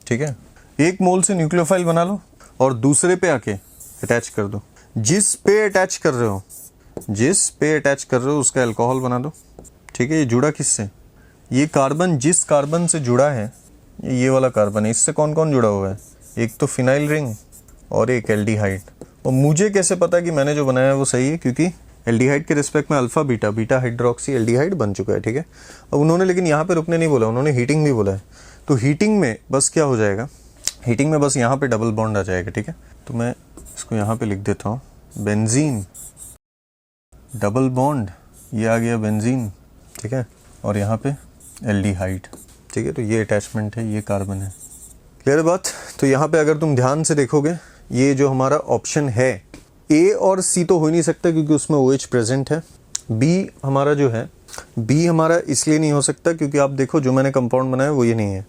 ठीक है। 1 मोल से न्यूक्लियोफाइल बना लो और दूसरे पे आके अटैच कर दो, जिस पे अटैच कर रहे हो उसका अल्कोहल बना दो, ठीक है। ये जुड़ा किससे, ये कार्बन जिस कार्बन से जुड़ा है ये वाला कार्बन है, इससे कौन कौन जुड़ा हुआ है, एक तो फिनाइल रिंग और एक एल्डिहाइड। और मुझे कैसे पता कि मैंने जो बनाया है वो सही है, क्योंकि एल्डिहाइड के रिस्पेक्ट में अल्फा बीटा हाइड्रोक्सी एल्डिहाइड बन चुका है, ठीक है। अब उन्होंने लेकिन यहाँ पे रुकने नहीं बोला, उन्होंने हीटिंग भी बोला है। तो हीटिंग में बस क्या हो जाएगा, हीटिंग में बस यहाँ पे डबल बॉन्ड आ जाएगा, ठीक है। तो मैं इसको यहाँ पे लिख देता हूँ, बेंजीन डबल बॉन्ड, ये आ गया बेंजीन, ठीक है, और यहाँ पे एल्डिहाइड, ठीक है। तो ये अटैचमेंट है, ये कार्बन है, क्लियर बात। तो यहाँ पे अगर तुम ध्यान से देखोगे ये जो हमारा ऑप्शन है A और C तो हो ही नहीं सकता क्योंकि उसमें OH प्रेजेंट है। B हमारा जो है, B हमारा इसलिए नहीं हो सकता क्योंकि आप देखो जो मैंने कंपाउंड बनाया वो ये नहीं है,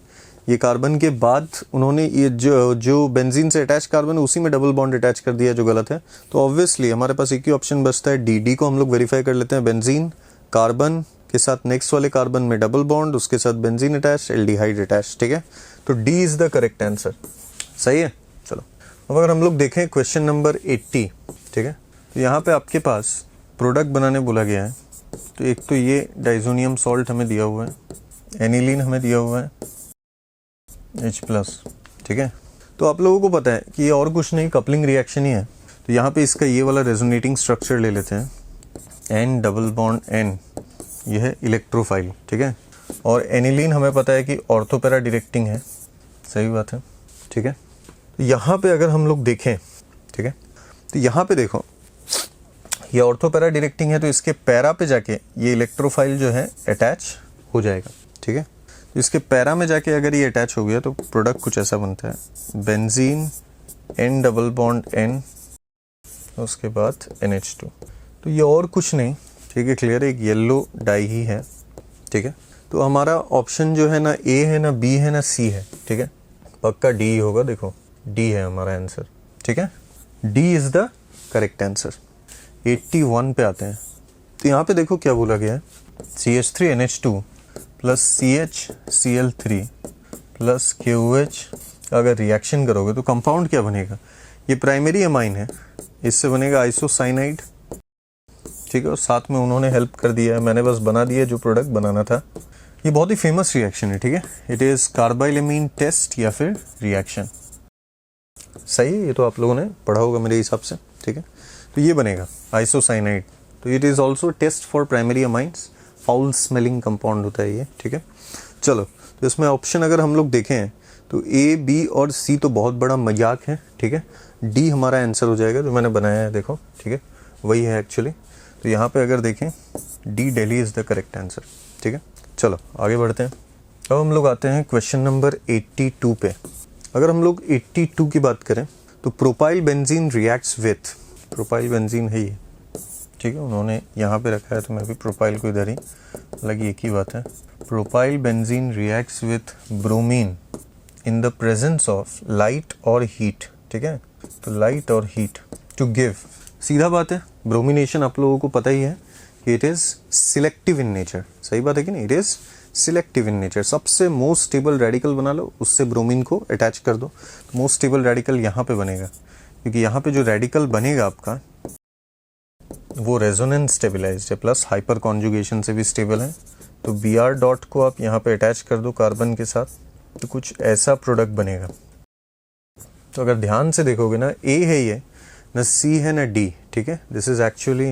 ये कार्बन के बाद उन्होंने ये जो बेंजीन से अटैच कार्बन है उसी में डबल बॉन्ड अटैच कर दिया जो गलत है। तो ऑब्वियसली हमारे पास एक ही ऑप्शन बचता है डी को हम लोग वेरीफाई कर लेते हैं, बेंजीन कार्बन के साथ नेक्स्ट वाले कार्बन में डबल बॉन्ड, उसके साथ बेंजीन अटैच, एल्डिहाइड अटैच, ठीक है। तो D is the correct answer, सही है। चलो अब अगर हम लोग देखें क्वेश्चन नंबर 80, ठीक है, तो यहाँ पे आपके पास प्रोडक्ट बनाने बोला गया है। तो एक तो ये डाइजोनियम सॉल्ट हमें दिया हुआ है, एनिलीन हमें दिया हुआ है H+, ठीक है। तो आप लोगों को पता है कि ये और कुछ नहीं, कपलिंग रिएक्शन ही है। तो यहाँ पे इसका ये वाला रेजोनेटिंग स्ट्रक्चर ले लेते हैं, N डबल बॉन्ड N, ये है इलेक्ट्रोफाइल, ठीक है। और एनिलीन हमें पता है कि ऑर्थोपेरा डायरेक्टिंग है, सही बात है, ठीक है। तो यहाँ पे अगर हम लोग देखें, ठीक है, तो यहाँ पे देखो ये ऑर्थोपेरा डायरेक्टिंग है, तो इसके पैरा पे जाके ये इलेक्ट्रोफाइल जो है अटैच हो जाएगा, ठीक है। तो इसके पैरा में जाके अगर ये अटैच हो गया तो प्रोडक्ट कुछ ऐसा बनता है, benzene N double bond N, उसके बाद NH2। तो ये और कुछ नहीं, ठीक है, क्लियर है, एक येलो डाई ही है, ठीक है। तो हमारा ऑप्शन जो है ना A है ना B है ना C है, ठीक है, पक्का D होगा, देखो D है हमारा आंसर, ठीक है, D is the correct answer. 81 पे आते हैं। तो यहाँ पे देखो क्या बोला गया है, CH3NH2 plus CHCl3 plus KOH अगर रिएक्शन करोगे तो कंपाउंड क्या बनेगा, ये प्राइमरी अमाइन है, इससे बनेगा आइसोसाइनाइड, ठीक है। और साथ में उन्होंने हेल्प कर दिया है, मैंने बस बना दिया जो प्रोडक्ट बनाना था। ये बहुत ही फेमस रिएक्शन है, ठीक है, इट इज कार्बाइलेमीन टेस्ट या फिर रिएक्शन, सही है। ये तो आप लोगों ने पढ़ा होगा मेरे हिसाब से, ठीक है। तो ये बनेगा आइसोसाइनाइड। तो it is also test for primary amines, foul smelling compound होता है ये, ठीक है। चलो, तो इसमें ऑप्शन अगर हम लोग देखें तो ए, बी और सी तो बहुत बड़ा मजाक है, ठीक है। डी हमारा आंसर हो जाएगा जो मैंने बनाया है, देखो, ठीक है, वही है एक्चुअली। तो यहाँ पे अगर देखें D, Delhi is the correct answer, ठीक है। चलो आगे बढ़ते हैं। अब हम लोग आते हैं क्वेश्चन नंबर 82 पे। अगर हम लोग 82 की बात करें तो propyl benzene reacts with, propyl benzene है ये, ठीक है, उन्होंने यहाँ पे रखा है तो मैं भी प्रोपाइल को इधर ही, हालांकि एक ही बात है। Propyl benzene reacts with bromine in the presence of light और हीट, ठीक है, तो लाइट और हीट टू गिव, सीधा बात है, ब्रोमिनेशन आप लोगों को पता ही है कि it is selective in nature, सही बात है कि नहीं, it is selective in nature. सबसे मोस्ट स्टेबल रेडिकल बना लो, उससे ब्रोमीन को अटैच कर दो, तो मोस्ट स्टेबल रेडिकल यहाँ पे बनेगा, क्योंकि यहाँ पे जो रेडिकल बनेगा आपका वो रेजोनेंस स्टेबिलाइज्ड है प्लस हाइपर कॉन्जुगेशन से भी स्टेबल है। तो बी आर डॉट को आप यहाँ पे अटैच कर दो कार्बन के साथ, तो कुछ ऐसा प्रोडक्ट बनेगा। तो अगर ध्यान से देखोगे ना, ए है ये, ना सी है ना डी, ठीक है, this is actually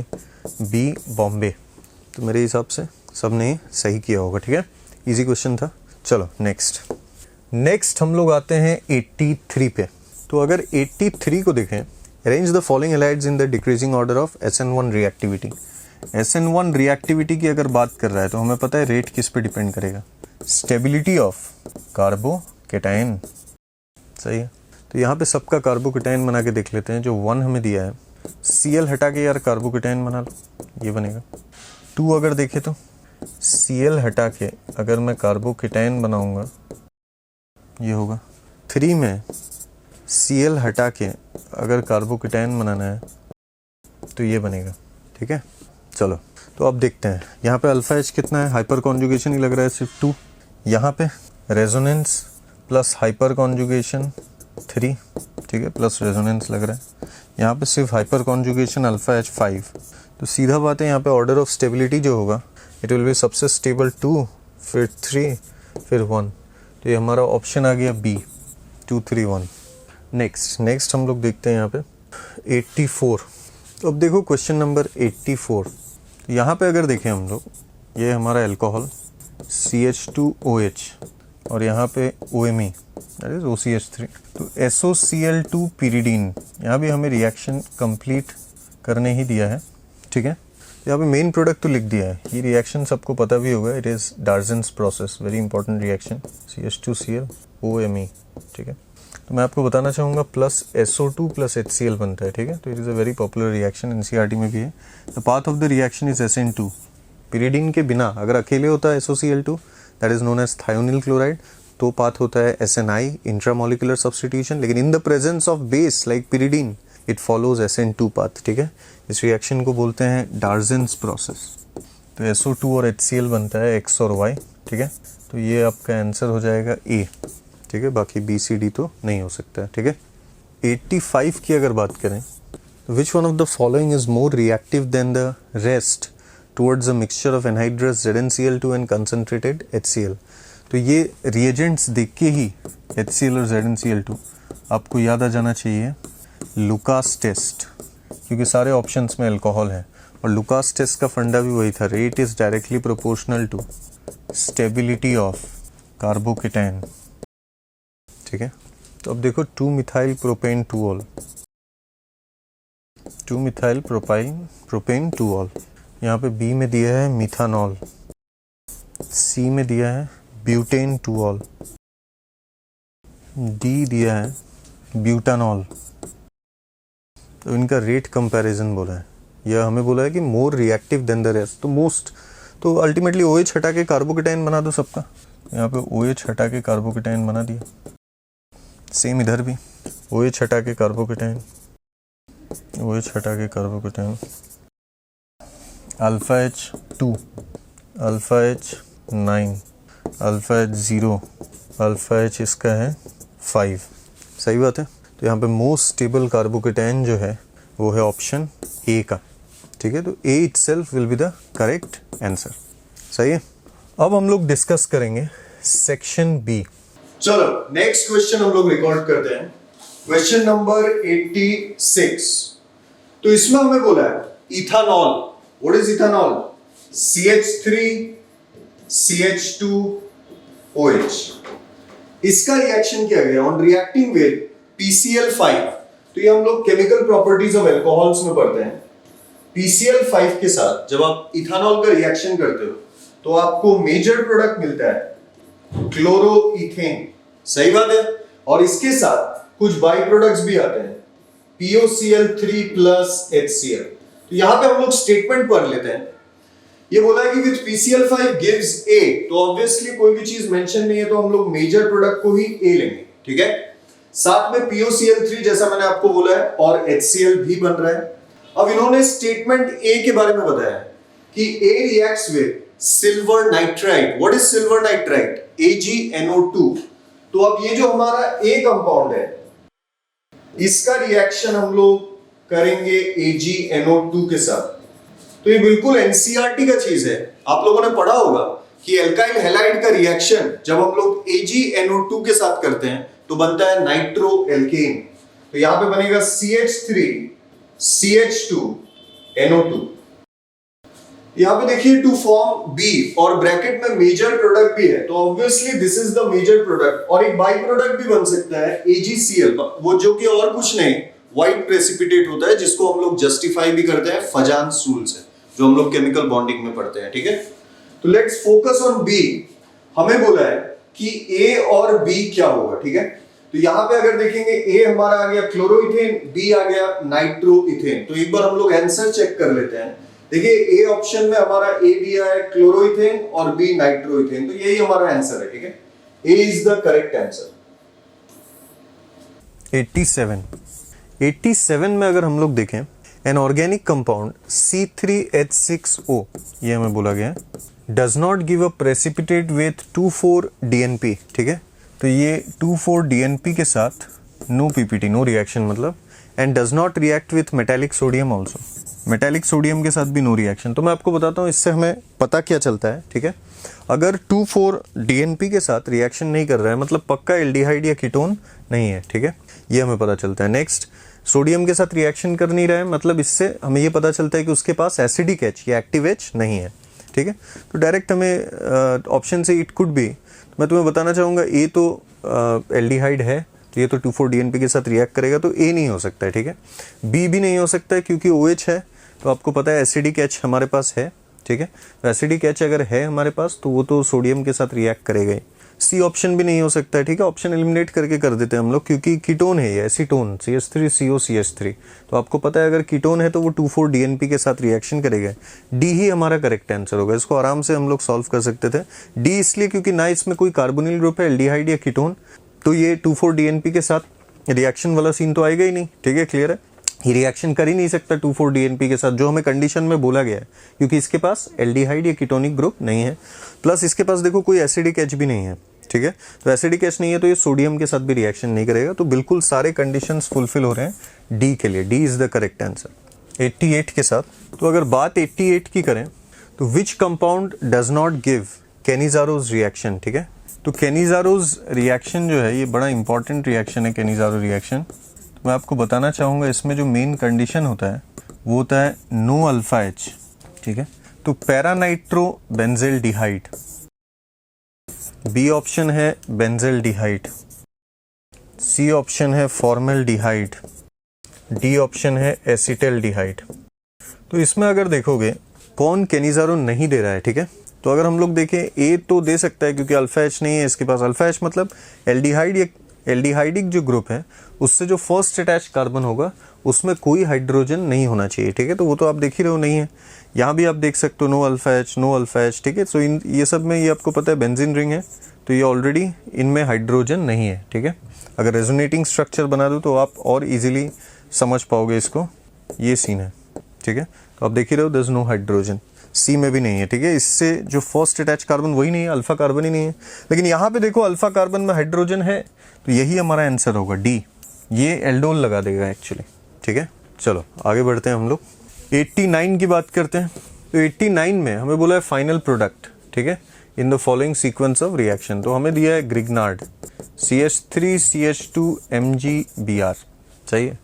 B, Bombay. तो मेरे हिसाब से सबने सही किया होगा, ठीक है, इजी क्वेश्चन था। चलो नेक्स्ट हम लोग आते हैं 83 पे। तो अगर 83 को देखें, arrange the following halides in the decreasing order of SN1 reactivity. SN1 reactivity की अगर बात कर रहा है तो हमें पता है रेट किस पे डिपेंड करेगा, स्टेबिलिटी ऑफ कार्बोकेटाइन, सही है। तो यहाँ पे सबका कार्बोकेटाइन बना के देख लेते हैं। जो 1 हमें दिया है, Cl हटा के यार कार्बोकेटाइन बना लो, ये बनेगा। 2 अगर देखें तो Cl हटा के अगर मैं कार्बोकेटाइन बनाऊंगा ये होगा। 3 में Cl हटा के अगर कार्बोकेटाइन बनाना है तो ये बनेगा, ठीक है। चलो तो अब देखते हैं, यहाँ पे अल्फा एच कितना है, हाइपर कॉन्जुगेशन ही लग रहा है सिर्फ 2, यहाँ पे रेजोनेंस प्लस हाइपर कॉन्जुगेशन 3, ठीक है, प्लस रेजोनेंस लग रहा है। यहाँ पे सिर्फ हाइपर कॉन्जुगेशन अल्फा एच 5। तो सीधा बात है, यहाँ पे ऑर्डर ऑफ स्टेबिलिटी जो होगा इट विल बी सबसे स्टेबल 2, फिर 3, फिर 1। तो ये हमारा ऑप्शन आ गया बी, 2, 3, 1। नेक्स्ट हम लोग देखते हैं यहाँ पे 84। तो अब देखो क्वेश्चन नंबर 84। तो यहाँ पे अगर देखें हम लोग, ये हमारा अल्कोहल CH2OH और यहाँ पे OMe दैट इज OCH3। तो SOCl2 pyridine, यहाँ भी हमें रिएक्शन कंप्लीट करने ही दिया है, ठीक है। यहाँ पे मेन प्रोडक्ट तो लिख दिया है, ये रिएक्शन सबको पता भी होगा, it is डार्जेंस process, very important reaction, CH2Cl OMe, ठीक है। तो मैं आपको बताना चाहूँगा प्लस SO2 प्लस HCl बनता है, ठीक है। तो it is a very popular reaction, NCERT में भी है। The path of the reaction is SN2। pyridine के बिना अगर अकेले होता है SOCl2 that is known as thionyl chloride, तो पाथ होता है SNI, इंट्रामोलिकुलर सब्स्टिट्यूशन। लेकिन in the presence of base like pyridine it follows SN2 path, ठीक है। इस रिएक्शन को बोलते हैं डार्जेंस प्रोसेस। तो SO2 और HCl बनता है X और Y, ठीक है। तो ये आपका आंसर हो जाएगा A, ठीक है, बाकी B C D तो नहीं हो सकता है, ठीक है। 85 की अगर बात करें तो विच one of the following is more reactive than the rest towards a mixture of anhydrous ZnCl2 and concentrated HCl। तो ये रिएजेंट्स देख के ही HCl और ZnCl2 आपको याद आ जाना चाहिए लुकास टेस्ट, क्योंकि सारे ऑप्शंस में अल्कोहल है और लुकास टेस्ट का फंडा भी वही था, rate is directly proportional to stability of carbocation, ठीक है। तो अब देखो 2-मिथाइल प्रोपेन 2-ऑल, 2-मिथाइल प्रोपेन 2-ऑल। यहाँ पे बी में दिया है मिथानॉल, सी में दिया है ब्यूटेन 2-ऑल, डी दिया है ब्यूटानॉल। तो इनका रेट कंपैरिजन बोला है, यह हमें बोला है कि more reactive than the rest. तो मोस्ट, तो अल्टीमेटली OH हटा के कार्बोकेटाइन बना दो सबका। यहाँ पे OH हटा के कार्बोकेटाइन बना दिया, सेम इधर भी OH हटा के कार्बोकेटाइन, OH हटा के carbocation, alpha H2, alpha H9, alpha H0, alpha H इसका है 5, सही बात है। तो यहाँ पे मोस्ट स्टेबल कार्बोकेटाइन जो है वो है ऑप्शन ए का, ठीक है। तो A itself will be the correct answer, सही है। अब हम लोग डिस्कस करेंगे सेक्शन बी। चलो नेक्स्ट क्वेश्चन हम लोग रिकॉर्ड करते हैं, क्वेश्चन नंबर 86। तो इसमें हमें बोला है ethanol, what is ethanol, CH3 CH2 OH। इसका रिएक्शन किया गया ऑन रिएक्टिंग विद PCl5। तो ये हम लोग केमिकल प्रॉपर्टीज ऑफ एल्कोहल्स में पढ़ते हैं। PCl5 के साथ जब आप इथेनॉल का रिएक्शन करते हो तो आपको मेजर प्रोडक्ट मिलता है क्लोरोइथेन। सही बात है। और इसके साथ कुछ बाई प्रोडक्ट्स भी आते हैं POCl3 प्लस HCl। तो यहां पे हम लोग स्टेटमेंट पढ़ लेते हैं। ये बोला है कि विद PCl5 गिव्स A, तो ऑब्वियसली कोई भी चीज मेंशन नहीं है तो हम लोग मेजर प्रोडक्ट को ही A लेंगे, ठीक है। साथ में POCl3 जैसा मैंने आपको बोला है और HCl भी बन रहा है। अब इन्होंने स्टेटमेंट A के बारे में बताया कि A reacts with silver nitride. What is silver nitride? AgNO2। तो अब ये जो हमारा A कंपाउंड है इसका रिएक्शन हम लोग करेंगे AgNO2 के साथ। तो ये बिल्कुल एनसीईआरटी का चीज है। आप लोगों ने पढ़ा होगा कि एल्काइल हैलाइड का रिएक्शन जब हम लोग AgNO2 के साथ करते हैं तो बनता है नाइट्रो एल्केन। तो यहां पे बनेगा CH3 CH2 NO2। यहां पे देखिए टू फॉर्म B और ब्रैकेट में मेजर प्रोडक्ट भी है तो obviously this is the major product. और एक बाई प्रोडक्ट भी बन सकता है AgCl, वो जो कि और कुछ नहीं व्हाइट प्रेसिपिटेट होता है जिसको हम लोग जस्टिफाई भी करते हैं फजान सूल से, जो हम लोग केमिकल बॉन्डिंग में पढ़ते हैं, ठीक है। तो लेट्स फोकस ऑन B। हमें बोला है कि A और B क्या होगा, ठीक है। तो यहां पे अगर देखेंगे A हमारा आ गया क्लोरोइथेन, B आ गया नाइट्रोइथेन। तो एक बार हम लोग आंसर चेक कर लेते हैं। देखिए A ऑप्शन में हमारा A दिया है क्लोरोइथेन और B नाइट्रोइथेन, तो यही हमारा आंसर है, ठीक है। A is the correct answer. 87 में अगर हम लोग देखें एन ऑर्गेनिक कंपाउंड C3H6O, ये हमें बोला गया है does not give a precipitate with 2,4-DNP, ठीक है। तो ये 2,4-DNP के साथ नो PPT, नो रिएक्शन मतलब, and does not react with metallic sodium also. Metallic sodium के साथ भी नो रिएक्शन। तो मैं आपको बताता हूँ इससे हमें पता क्या चलता है, ठीक है। अगर 2,4-DNP के साथ रिएक्शन नहीं कर रहा है मतलब पक्का एल्डिहाइड या कीटोन नहीं है, ठीक है, ये हमें पता चलता है। नेक्स्ट, सोडियम के साथ रिएक्शन कर नहीं रहा है मतलब इससे हमें ये पता चलता है कि उसके पास एसिडिक H या एक्टिव H नहीं है, ठीक है। तो डायरेक्ट हमें ऑप्शन से इट कुड बी, मैं तुम्हें बताना चाहूँगा A तो एल्डिहाइड है तो ये तो 2,4-DNP के साथ रिएक्ट करेगा तो A नहीं हो सकता है, ठीक है। B भी नहीं हो सकता है क्योंकि OH है तो आपको पता है एसिडिक H हमारे पास है, ठीक है। तो एसिडिक H अगर है हमारे पास तो वो तो सोडियम के साथ रिएक्ट करेगा ही। C ऑप्शन भी नहीं हो सकता है, ठीक है। ऑप्शन एलिमिनेट करके कर देते हैं हम लोग क्योंकि कीटोन है ये, एसीटोन CH3COCH3। तो आपको पता है अगर कीटोन है तो वो 2,4-DNP के साथ रिएक्शन करेगा। D ही हमारा करेक्ट आंसर होगा। इसको आराम से हम लोग सॉल्व कर सकते थे। D इसलिए क्योंकि ना इसमें कोई कार्बोनिल ग्रुप है एल्डिहाइड या कीटोन, तो ये 2,4-DNP के साथ रिएक्शन वाला सीन तो आएगा ही नहीं, ठीक है, क्लियर है। ये रिएक्शन कर ही नहीं सकता 2,4-DNP के साथ जो हमें कंडीशन में बोला गया है क्योंकि इसके पास एल्डिहाइड या कीटोनिक ग्रुप नहीं है, प्लस इसके पास देखो कोई एसिडिक H भी नहीं है, ठीक है। तो एसिडिक H नहीं है तो ये सोडियम के साथ भी रिएक्शन नहीं करेगा। तो बिल्कुल सारे कंडीशंस फुलफिल हो रहे हैं डी के लिए। D is the correct answer 88 के साथ। तो अगर बात 88 की करें तो which compound does not give Cannizzaro's reaction, ठीक है। तो केनिज़ारोज रिएक्शन जो है ये बड़ा इंपॉर्टेंट रिएक्शन है, केनिज़ारो रिएक्शन। तो मैं आपको बताना चाहूँगा इसमें जो मेन कंडीशन होता है वो होता है नो अल्फा H, ठीक है। तो पैरानाइट्रो बेंजेल्डिहाइड, बी ऑप्शन है बेंजेल्डिहाइड, सी ऑप्शन है फॉर्मेल्डिहाइड, डी ऑप्शन है एसिटेल्डिहाइड। तो इसमें अगर देखोगे कौन केनिज़ारो नहीं दे रहा है, ठीक है। तो अगर हम लोग देखें ए तो दे सकता है क्योंकि अल्फा H नहीं है इसके पास। अल्फा H मतलब एल्डिहाइड या एल्डिहाइडिक जो ग्रुप है उससे जो फर्स्ट अटैच कार्बन होगा उसमें कोई हाइड्रोजन नहीं होना चाहिए, ठीक है। तो वो तो आप देख ही रहे हो नहीं है। यहाँ भी आप देख सकते हो no alpha H, no alpha H, ठीक है। सो इन ये सब में ये आपको पता है बेंजीन रिंग है तो ये ऑलरेडी इनमें हाइड्रोजन नहीं है, ठीक है। अगर रेजोनेटिंग स्ट्रक्चर बना दो तो आप और इजीली समझ पाओगे इसको। ये सीन है, ठीक है। तो आप देख ही रहे हो देयर इज नो हाइड्रोजन। सी में भी नहीं है, ठीक है। इससे जो फर्स्ट अटैच कार्बन वही नहीं है, अल्फा कार्बन ही नहीं है। लेकिन यहाँ पे देखो अल्फा कार्बन में हाइड्रोजन है तो यही हमारा आंसर होगा डी। ये एल्डोल लगा देगा एक्चुअली, ठीक है। चलो आगे बढ़ते हैं हम लोग 89 की बात करते हैं। तो 89 में हमें बोला है फाइनल प्रोडक्ट, ठीक है, in the following sequence of reaction. तो हमें दिया है ग्रिग्नार्ड CH3CH2MgBr, सही है।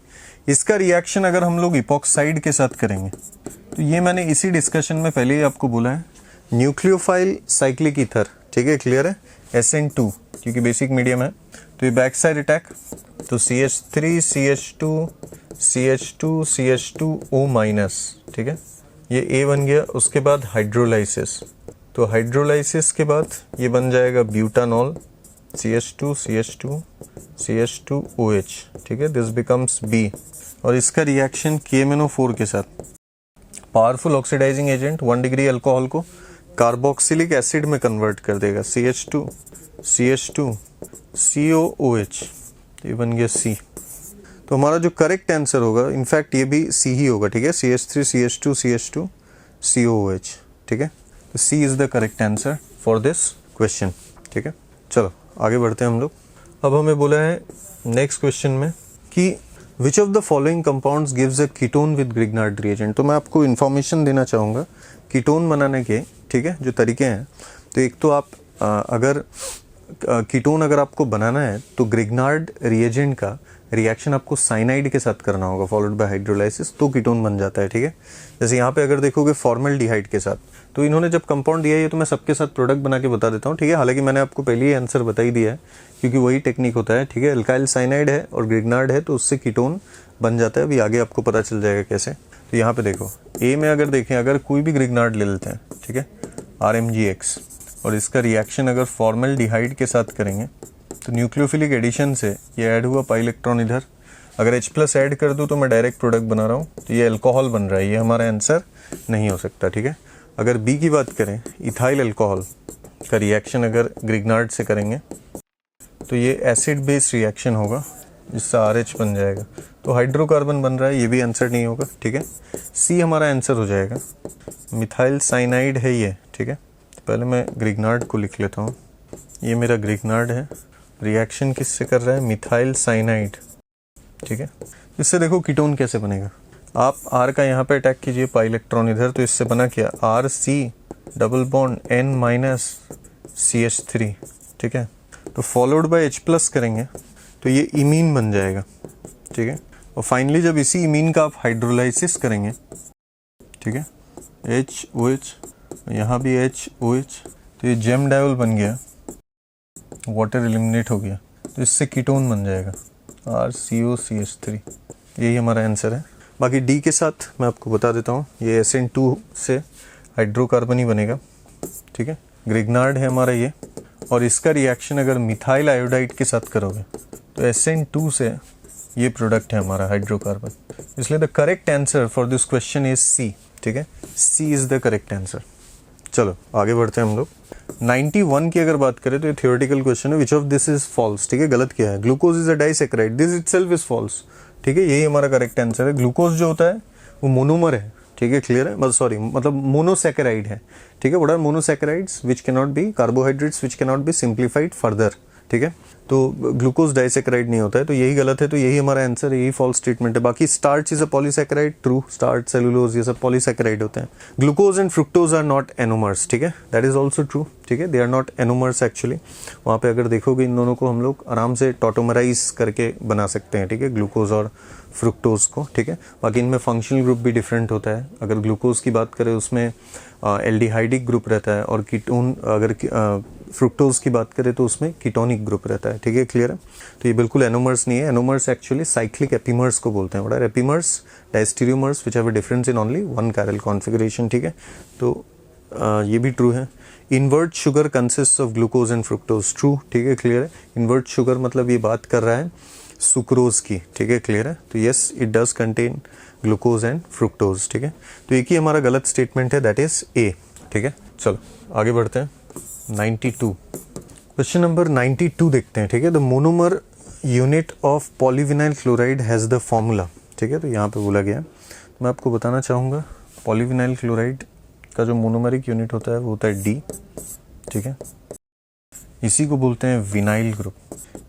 इसका रिएक्शन अगर हम लोग इपॉक्साइड के साथ करेंगे तो ये मैंने इसी डिस्कशन में पहले ही आपको बोला है न्यूक्लियोफाइल साइक्लिक ईथर, ठीक है, क्लियर है। SN2 क्योंकि बेसिक मीडियम है, तो ये बैक साइड अटैक, तो CH3 CH2 CH2 CH2O minus, ठीक है, ये A बन गया। उसके बाद हाइड्रोलाइसिस, तो हाइड्रोलाइसिस के बाद ये बन जाएगा ब्यूटानॉल, CH2 CH2 CH2OH, ठीक है, दिस बिकम्स B। और इसका रिएक्शन KMnO4 के साथ, powerful oxidising agent 1 degree alcohol को कार्बोक्सिलिक एसिड में कन्वर्ट कर देगा, CH2 CH2 COOH, ये बन गया C। तो हमारा जो करेक्ट आंसर होगा, इनफैक्ट ये भी C ही होगा, ठीक है, CH3 CH2 CH2 COOH, ठीक है, तो C is the correct answer for this question, ठीक है। चलो आगे बढ़ते हैं हम लोग। अब हमें बोला है नेक्स्ट क्वेश्चन में कि which of the following compounds gives a ketone with Grignard reagent. तो मैं आपको इन्फॉर्मेशन देना चाहूँगा कीटोन बनाने के, ठीक है, जो तरीके हैं। तो एक तो आप अगर कीटोन अगर आपको बनाना है तो ग्रिग्नार्ड रिएजेंट का रिएक्शन आपको साइनाइड के साथ करना होगा फॉलोड बाय हाइड्रोलाइसिस, तो कीटोन बन जाता है, ठीक है। जैसे यहाँ पे अगर देखोगे फॉर्मल्डिहाइड के साथ, तो इन्होंने जब कंपाउंड दिया है तो मैं सबके साथ प्रोडक्ट बना के बता देता हूँ, ठीक है। हालांकि मैंने आपको पहले ही आंसर बता ही दिया है क्योंकि वही टेक्निक होता है, ठीक है। अल्काइल साइनाइड है और ग्रिग्नार्ड है तो उससे कीटोन बन जाता है। अभी आगे आपको पता चल जाएगा कैसे। तो यहाँ पे देखो ए में अगर देखें, अगर कोई भी ग्रिग्नार्ड ले लेते हैं, ठीक है, RMgX, और इसका रिएक्शन अगर फॉर्मल्डिहाइड के साथ करेंगे तो न्यूक्लियोफिलिक एडिशन से ये ऐड हुआ पाई इलेक्ट्रॉन इधर, अगर H+ ऐड कर दूँ तो मैं डायरेक्ट प्रोडक्ट बना रहा हूँ, तो ये अल्कोहल बन रहा है, ये हमारा आंसर नहीं हो सकता, ठीक है। अगर B की बात करें, इथाइल अल्कोहल का रिएक्शन अगर ग्रिग्नार्ड से करेंगे तो ये एसिड बेस रिएक्शन होगा जिससे RH बन जाएगा, तो हाइड्रोकार्बन बन रहा है, ये भी आंसर नहीं होगा, ठीक है। C हमारा आंसर हो जाएगा। मिथाइल साइनाइड है ये, ठीक है। तो पहले मैं ग्रिग्नार्ड को लिख लेता हूँ, ये मेरा ग्रिग्नार्ड है, रिएक्शन किससे कर रहा है, मिथाइल साइनाइड, ठीक है। इससे देखो कीटोन कैसे बनेगा, आप R का यहाँ पे अटैक कीजिए, पाई इलेक्ट्रॉन इधर, तो इससे बना क्या, RC double bond N- CH3, ठीक है। तो फॉलोड बाय H+ करेंगे तो ये इमीन बन जाएगा, ठीक है। और फाइनली जब इसी इमीन का आप हाइड्रोलाइसिस करेंगे, ठीक है, HOH, यहाँ भी HOH, तो ये जेम डायोल बन गया, वाटर एलिमिनेट हो गया, तो इससे कीटोन बन जाएगा RCOCH3, यही हमारा आंसर है। बाकी D के साथ मैं आपको बता देता हूँ, ये SN2 से हाइड्रोकार्बन ही बनेगा, ठीक है। ग्रिग्नार्ड है हमारा ये, और इसका रिएक्शन अगर मिथाइल आयोडाइड के साथ करोगे तो SN2 से ये प्रोडक्ट है हमारा हाइड्रोकार्बन, इसलिए the correct answer for this question is C, ठीक है। C is the correct answer. चलो आगे बढ़ते हैं हम लोग। 91 की अगर बात करें तो ये थियोरेटिकल क्वेश्चन है, which of this is false, ठीक है, गलत क्या है। Glucose is a disaccharide, this itself is false, ठीक है, यही हमारा करेक्ट आंसर है। ग्लूकोज जो होता है वो मोनोमर है, ठीक है, क्लियर है, सॉरी मतलब मोनोसैकेराइड है, ठीक है। What are monosaccharides, which can not be carbohydrates which can not be simplified further, ठीक है। तो ग्लूकोज डाइसैकेराइड नहीं होता है, तो यही गलत है, तो यही हमारा आंसर है, यही फॉल्स स्टेटमेंट है। बाकी starch is a polysaccharide, true, starch, cellulose, ये सब पॉलीसैकेराइड होते हैं। Glucose and fructose are not anomers, ठीक है, दैट इज ऑल्सो ट्रू, ठीक है, they are not anomers actually. वहाँ पे अगर देखोगे इन दोनों को हम लोग आराम से टॉटोमराइज करके बना सकते हैं, ठीक है, ग्लूकोज और फ्रुक्टोज को, ठीक है। बाकी इनमें फंक्शनल ग्रुप भी डिफरेंट होता है। अगर ग्लूकोज की बात करें उसमें एल्डिहाइडिक ग्रुप रहता है, और कीटोन अगर फ्रुक्टोज की बात करें तो उसमें कीटोनिक ग्रुप रहता है, ठीक है, क्लियर है। तो ये बिल्कुल एनोमर्स नहीं है, एनोमर्स एक्चुअली साइक्लिक एपीमर्स को बोलते हैं। What are epimers, diastereomers which have a difference in only one chiral configuration, ठीक है। तो ये भी ट्रू है। Invert sugar consist of glucose and fructose, true, ठीक है, क्लियर है। इन्वर्ट शुगर मतलब ये बात कर रहा है सुक्रोज की, ठीक है, क्लियर है। तो yes, it does contain glucose and fructose, ठीक है। तो एक ही हमारा गलत स्टेटमेंट है, दैट इज ए, ठीक है। चलो आगे बढ़ते हैं। 92 क्वेश्चन नंबर 92 देखते हैं, ठीक है। The monomer unit of polyvinyl chloride has the formula, ठीक है। तो यहाँ पे बोला गया, मैं आपको बताना चाहूँगा पॉलीविनाइल क्लोराइड का जो मोनोमरिक यूनिट होता है वो होता है D, ठीक है। इसी को बोलते हैं vinyl group,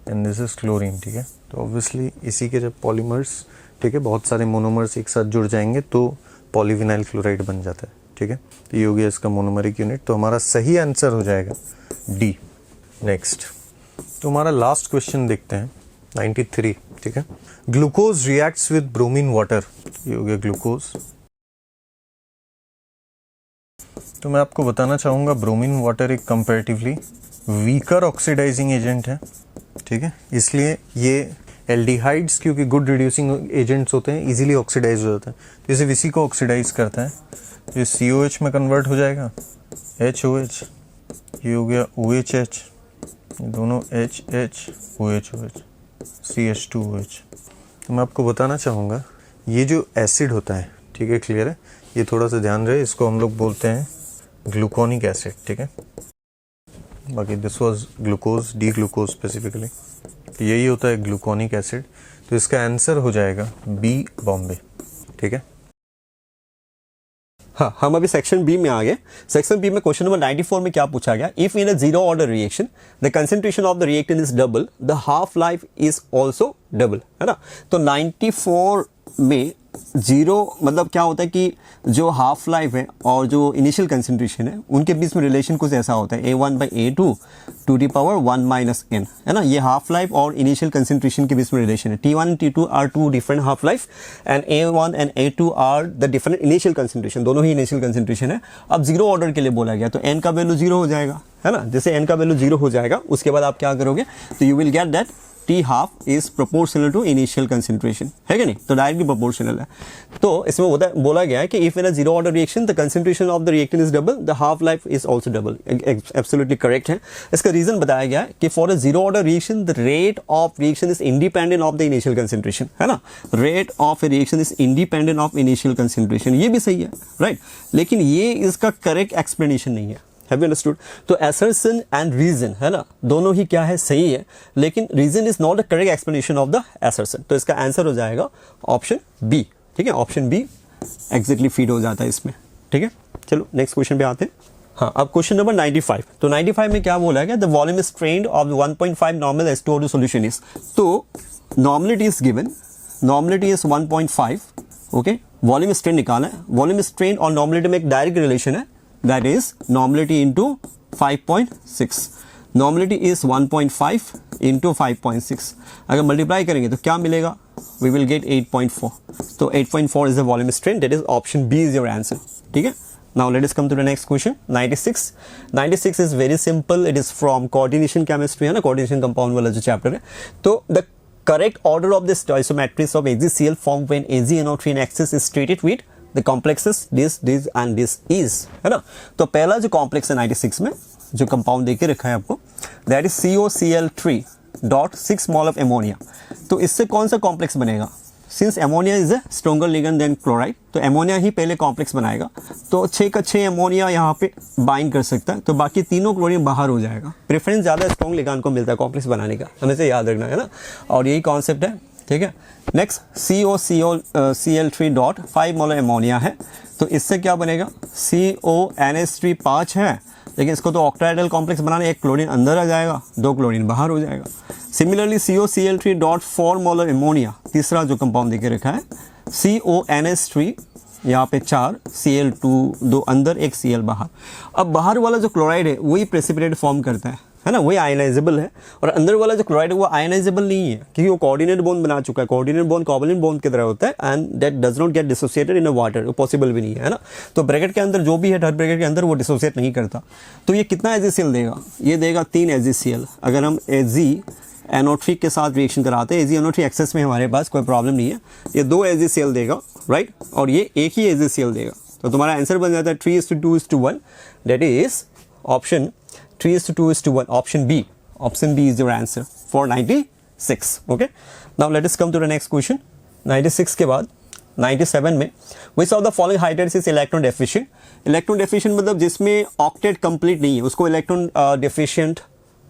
and this is chlorine, ठीक है। तो ऑब्वियसली इसी के जब पॉलीमर्स, ठीक है, बहुत सारे मोनोमर्स एक साथ जुड़ जाएंगे तो पॉलीविनाइल क्लोराइड बन जाता है, ठीक है। तो ये हो गया इसका मोनोमरिक यूनिट, तो हमारा सही आंसर हो जाएगा D। नेक्स्ट तो हमारा लास्ट क्वेश्चन देखते हैं 93, ठीक है। Glucose reacts with bromine water, ये हो गया ग्लूकोज। तो मैं आपको बताना चाहूँगा ब्रोमीन वाटर एक कंपैरेटिवली वीकर ऑक्सीडाइजिंग एजेंट है, ठीक है, इसलिए ये एल्डिहाइड्स क्योंकि गुड रिड्यूसिंग एजेंट्स होते हैं, इजीली ऑक्सीडाइज हो जाता है, तो इसे इसी को ऑक्सीडाइज करता है, तो ये COH में कन्वर्ट हो जाएगा, HOH, ये हो गया OHH, ये दोनों HH OH CH2OH। तो मैं आपको बताना चाहूँगा ये जो एसिड होता है, ठीक है, क्लियर है, ये थोड़ा सा ध्यान रहे, इसको हम लोग बोलते हैं ग्लूकोनिक एसिड, ठीक है, बाकी this was glucose, D glucose specifically, तो यही होता है ग्लूकोनिक एसिड, तो इसका आंसर हो जाएगा बी बॉम्बे, ठीक है। हाँ, हम अभी सेक्शन बी में आ गए। सेक्शन बी में क्वेश्चन नंबर 94 में क्या पूछा गया, if in a zero order reaction the concentration of the reactant is double the half life is also double, है ना। तो 94 में जीरो मतलब क्या होता है कि जो हाफ लाइफ है और जो इनिशियल कंसेंट्रेशन है उनके बीच में रिलेशन कुछ ऐसा होता है A1/A2 to the power 1 - n, है ना। ये हाफ लाइफ और इनिशियल कंसेंट्रेशन के बीच में रिलेशन है। T1 and T2 are two different half life and A1 and A2 are the different initial concentration, दोनों ही इनिशियल कंसेंट्रेशन है। अब जीरो ऑर्डर के लिए बोला गया तो n का वैल्यू जीरो हो जाएगा, है ना। जैसे n का वैल्यू जीरो हो जाएगा उसके बाद आप क्या करोगे, तो you will get that T half is proportional to initial concentration, है कि नहीं, तो डायरेक्टली प्रोपोर्शनल है। तो इसमें बोला गया है कि if in a zero order reaction the concentration of the reactant is double the half life is also double, absolutely correct है। इसका रीजन बताया गया है कि for a zero order reaction the rate of reaction is independent of the initial concentration, है ना। rate of a reaction is independent of initial concentration, ये भी सही है, राइट, लेकिन ये इसका करेक्ट एक्सप्लेनेशन नहीं है। Have you understood? तो assertion and reason, है ना, दोनों ही क्या है, सही है, लेकिन reason is not the correct explanation of the assertion। तो इसका आंसर हो जाएगा ऑप्शन बी, ठीक है, ऑप्शन बी एग्जैक्टली फीड हो जाता है इसमें, ठीक है। चलो नेक्स्ट क्वेश्चन पे आते हैं। हाँ, अब क्वेश्चन नंबर 95। तो 95 में क्या बोला गया, the volume strength of 1.5 normal H2O2 solution is, तो normality is given, normality is 1.5, okay, volume strength निकाला है। वॉल्यूम स्ट्रेन और नॉर्मलिटी में एक डायरेक्ट रिलेशन है, that is normality into 5.6, normality is 1.5 into 5.6, अगर मल्टीप्लाई करेंगे तो क्या मिलेगा, we will get 8.4, तो 8.4 is the volume strain, that is option B is your answer, ठीक है। Now let us come to the next question, 96 is very simple, it is from coordination chemistry, है ना, coordination compound वाला जो chapter है। तो the correct order of the stoichiometries of AgCl formed when AgNO3 in excess is treated with the complexes this and this is, है ना। तो पहला जो कॉम्प्लेक्स है 96 में जो कंपाउंड देके रखा है आपको, that is COCl3.6 mole of ammonia. तो इससे कौन सा कॉम्प्लेक्स बनेगा, since ammonia is a stronger ligand than chloride, तो एमोनिया ही पहले कॉम्प्लेक्स बनाएगा, तो 6 का 6 एमोनिया यहाँ पे बाइंड कर सकता है, तो बाकी तीनों क्लोरीन बाहर हो जाएगा। प्रेफरेंस ज़्यादा स्ट्रॉन्ग लिगेंड को मिलता है कॉम्प्लेक्स बनाने का, हमें से याद रखना है ना, और यही कॉन्सेप्ट है, ठीक है। नेक्स्ट COCl3.5 मोल एमोनिया है, तो इससे क्या बनेगा, CONH3 5 है, लेकिन इसको तो ऑक्टाइडल कॉम्प्लेक्स बनाना, एक क्लोरीन अंदर आ जाएगा, 2 क्लोरीन बाहर हो जाएगा। सिमिलरली COCl3.4 मोल एमोनिया, तीसरा जो कंपाउंड देके रखा है, CONH3 यहाँ पे 4, Cl2 2 अंदर, 1 Cl बाहर। अब बाहर वाला जो क्लोराइड है वही प्रेसिपिटेट फॉर्म करता है ना, वही आयनाइजेबल है, और अंदर वाला जो क्लोराइड है वो आयनाइजेबल नहीं है, क्योंकि वो कोऑर्डिनेट बॉन्ड बना चुका है। कोऑर्डिनेट बॉन्ड कोवैलेंट बॉन्ड की तरह होता है and that does not get dissociated in a water, वो पॉसिबल भी नहीं है ना। तो ब्रैकेट के अंदर जो भी है, थर्ड ब्रैकेट के अंदर वो डिसोसिएट नहीं करता। तो ये कितना AgCl देगा, ये देगा 3 AgCl। अगर हम AgNO3 के साथ रिएक्शन कराते हैं, AgNO3 एक्सेस में हमारे पास कोई प्रॉब्लम नहीं है, ये 2 AgCl देगा, राइट, और ये एक ही AgCl देगा, तो तुम्हारा आंसर बन जाता है 3:2:1, that is option 3:2:1, option B. Option B is your answer for 96. Okay. Now let us come to the next question. 96 के बाद 97 में which of the following hydrates is electron deficient? Electron deficient मतलब जिसमें octet complete नहीं है, उसको electron deficient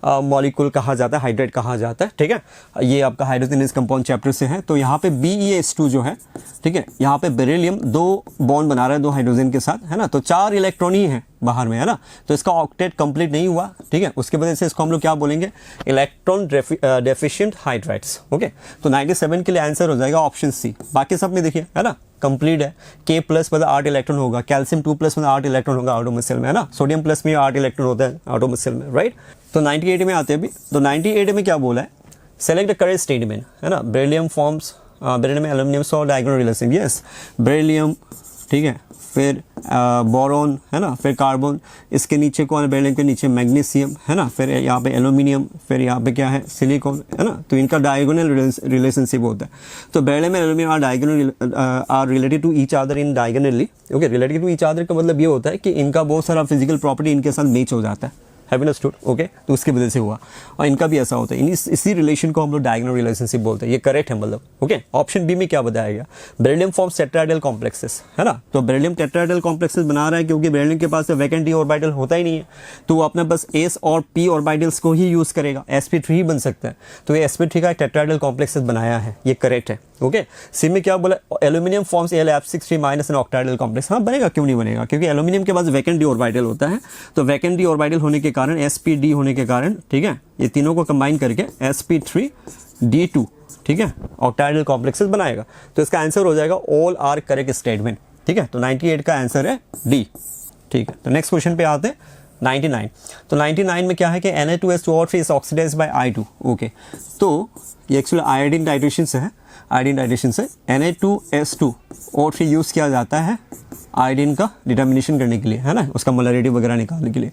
molecule कहा जाता है, हाइड्रेट कहा जाता है, ठीक है। ये आपका हाइड्रोजन इस कंपाउंड चैप्टर से है। तो यहाँ पे BeS2 जो है, ठीक है, यहाँ पे बेरिलियम 2 बॉन्ड बना रहा है 2 हाइड्रोजन के साथ, है ना, तो 4 इलेक्ट्रॉन ही है बाहर में, है ना, तो इसका ऑक्टेट कंप्लीट नहीं हुआ, ठीक है। उसके वजह से इसको हम लोग क्या बोलेंगे, इलेक्ट्रॉन डेफिशिएंट हाइड्राइड्स, ओके। तो 97 के लिए आंसर हो जाएगा ऑप्शन सी। बाकी सब में देखिए, है ना, कंप्लीट है। K+ मतलब 8 इलेक्ट्रॉन होगा, कैल्शियम 2+ मतलब 8 इलेक्ट्रॉन होगा ऑटोमेसिल में, है ना, सोडियम प्लस में 8 इलेक्ट्रॉन होता है ऑटोमेसिल में, राइट। तो 98 में आते हैं अभी। तो 98 में क्या बोला है, सेलेक्ट द करेक्ट स्टेटमेंट, है ना। Beryllium forms beryllium aluminium salt diagonal relation, yes, beryllium, ठीक है, फिर बोरॉन है ना, फिर कार्बन, इसके नीचे कौन है, बेरिलियम के नीचे मैग्नीशियम है ना, फिर यहाँ पे एल्यूमिनियम, फिर यहाँ पे क्या है, सिलिकॉन है ना। तो इनका डायगोनल रिलेशनशिप होता है। तो beryllium and aluminium are related to each other in diagonally. Okay, related to each other का मतलब ये होता है कि इनका बहुत सारा फिजिकल प्रॉपर्टी इनके साथ मैच हो जाता है। Have you understood? ओके, तो उसकी वजह से हुआ, और इनका भी ऐसा होता है। इसी रिलेशन को हम लोग डायगोनल रिलेशनशिप बोलते हैं। ये करेक्ट है मतलब। ओके, ऑप्शन बी में क्या बताया गया, बेरिलियम फॉर्म्स टेट्राहेड्रल कॉम्प्लेक्सेस है ना। तो बेरिलियम टेट्राहेड्रल कॉम्प्लेक्सेस बना रहा है क्योंकि बेरिलियम के पास वैकेंट डी ऑर्बिटल होता ही नहीं है, तो वो अपने बस एस और पी ऑर्बिटल्स को ही यूज करेगा। sp3 ही बन सकता है, तो ये sp3 का टेट्राहेड्रल कॉम्प्लेक्सेस बनाया है, ये करेक्ट है। ओके, सी में क्या बोला, aluminium forms Al(F6) minus an octahedral complex. हाँ बनेगा, क्यों नहीं बनेगा, क्योंकि एल्यूमिनियम के पास वैकेंट डी ऑर्बिटल होता है। तो वैकेंट डी ऑर्बिटल होने के कारण, sp_d होने के कारण, ठीक है, ये तीनों को कंबाइन करके sp3d2, ठीक है, ऑक्टाहेड्रल कॉम्प्लेक्सेस बनाएगा। तो इसका आंसर हो जाएगा ऑल आर करेक्ट स्टेटमेंट। ठीक है, तो 98 का आंसर है डी। ठीक है, तो नेक्स्ट क्वेश्चन पे आते हैं 99। तो 99 में क्या है कि Na2S2O3 is oxidised bye I2। Okay, तो ये एक्चुअली आयोडीन टाइट्रेशन से है, आयोडीन टाइट्रेशन से Na2S2O3 यूज़ किया जाता है आयोडीन का डिटर्मिनेशन करने के लिए, है ना, उसका मोलरिटी वगैरह निकालने के लिए।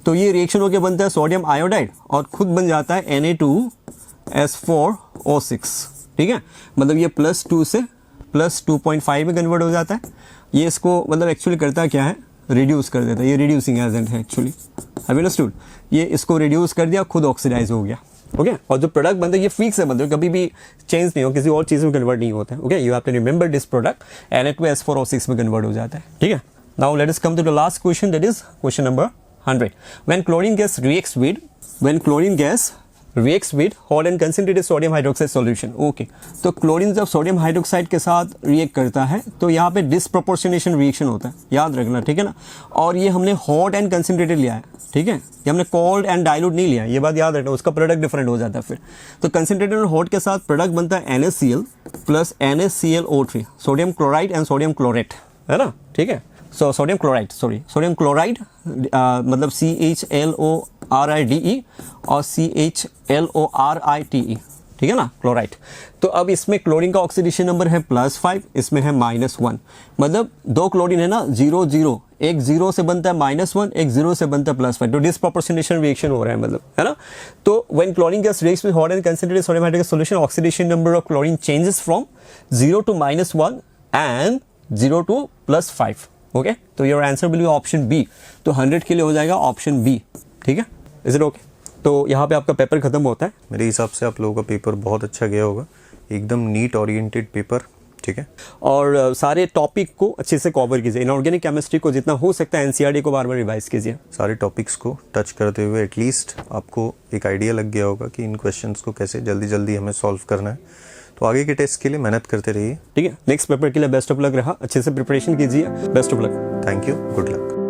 तो ये रिएक्शन होकर बनता है सोडियम आयोडाइड और खुद बन जाता है Na2S4O6। ठीक है, मतलब ये +2 से +2.5 में कन्वर्ट हो जाता है। ये इसको मतलब एक्चुअली करता क्या है, रिड्यूस कर देता है। ये रिड्यूसिंग एजेंट है एक्चुअली। Have you understood? ये इसको रिड्यूस कर दिया, खुद ऑक्सीडाइज हो गया। ओके, और जो प्रोडक्ट बनता है ये फिक्स है, मतलब कभी भी चेंज नहीं हो, किसी और चीज़ में कन्वर्ट नहीं होता है। Okay, you have to remember this product Na2S4O6 में कन्वर्ट हो जाता है। ठीक है, now let us come to the last question, that is question number 100। When chlorine gas reacts with hot and concentrated sodium hydroxide solution. Okay, तो chlorine जब sodium hydroxide के साथ रिएक्ट करता है तो यहाँ पे डिसप्रोपोर्शनेशन रिएक्शन होता है, याद रखना। ठीक है ना, और ये हमने हॉट एंड कंसंट्रेटेड लिया है। ठीक है, ये हमने कोल्ड एंड डाइल्यूट नहीं लिया है, ये बात याद रखना, उसका प्रोडक्ट डिफरेंट हो जाता है फिर। तो कंसंट्रेटेड और हॉट के साथ प्रोडक्ट बनता है NaCl plus NaClO3, sodium chloride and sodium chlorate, है ना। ठीक है, सोडियम क्लोराइड मतलब CHLORIDE और CHLORITE, ठीक है ना, क्लोराइड। तो अब इसमें क्लोरीन का ऑक्सीडेशन नंबर है +5, इसमें है -1, मतलब दो क्लोरीन है ना, 0 0, एक 0 से बनता है -1, एक 0 से बनता है +5, तो डिसप्रोपोर्शनेशन रिएक्शन हो रहा है मतलब, है ना। तो when chlorine gas reacts with hot and concentrated sodium hydroxide solution, oxidation number of chlorine changes from 0 to -1 and 0 to +5। Okay, तो your answer will be option B. तो 100 के लिए हो जाएगा ऑप्शन बी। ठीक है, इज इट ओके? तो यहाँ पे आपका पेपर खत्म होता है। मेरे हिसाब से आप लोगों का पेपर बहुत अच्छा गया होगा, एकदम नीट ओरिएंटेड पेपर। ठीक है, और सारे टॉपिक को अच्छे से कवर कीजिए। इनऑर्गेनिक केमिस्ट्री को जितना हो सकता है एनसीईआरटी को बार बार रिवाइज कीजिए। सारे टॉपिक्स को टच करते हुए एटलीस्ट आपको एक आइडिया लग गया होगा कि इन क्वेश्चंस को कैसे जल्दी जल्दी हमें सॉल्व करना है। तो आगे के टेस्ट के लिए मेहनत करते रहिए। ठीक है, नेक्स्ट पेपर के लिए बेस्ट ऑफ लक रहा, अच्छे से प्रिपरेशन कीजिए। Best of luck. Thank you, good luck.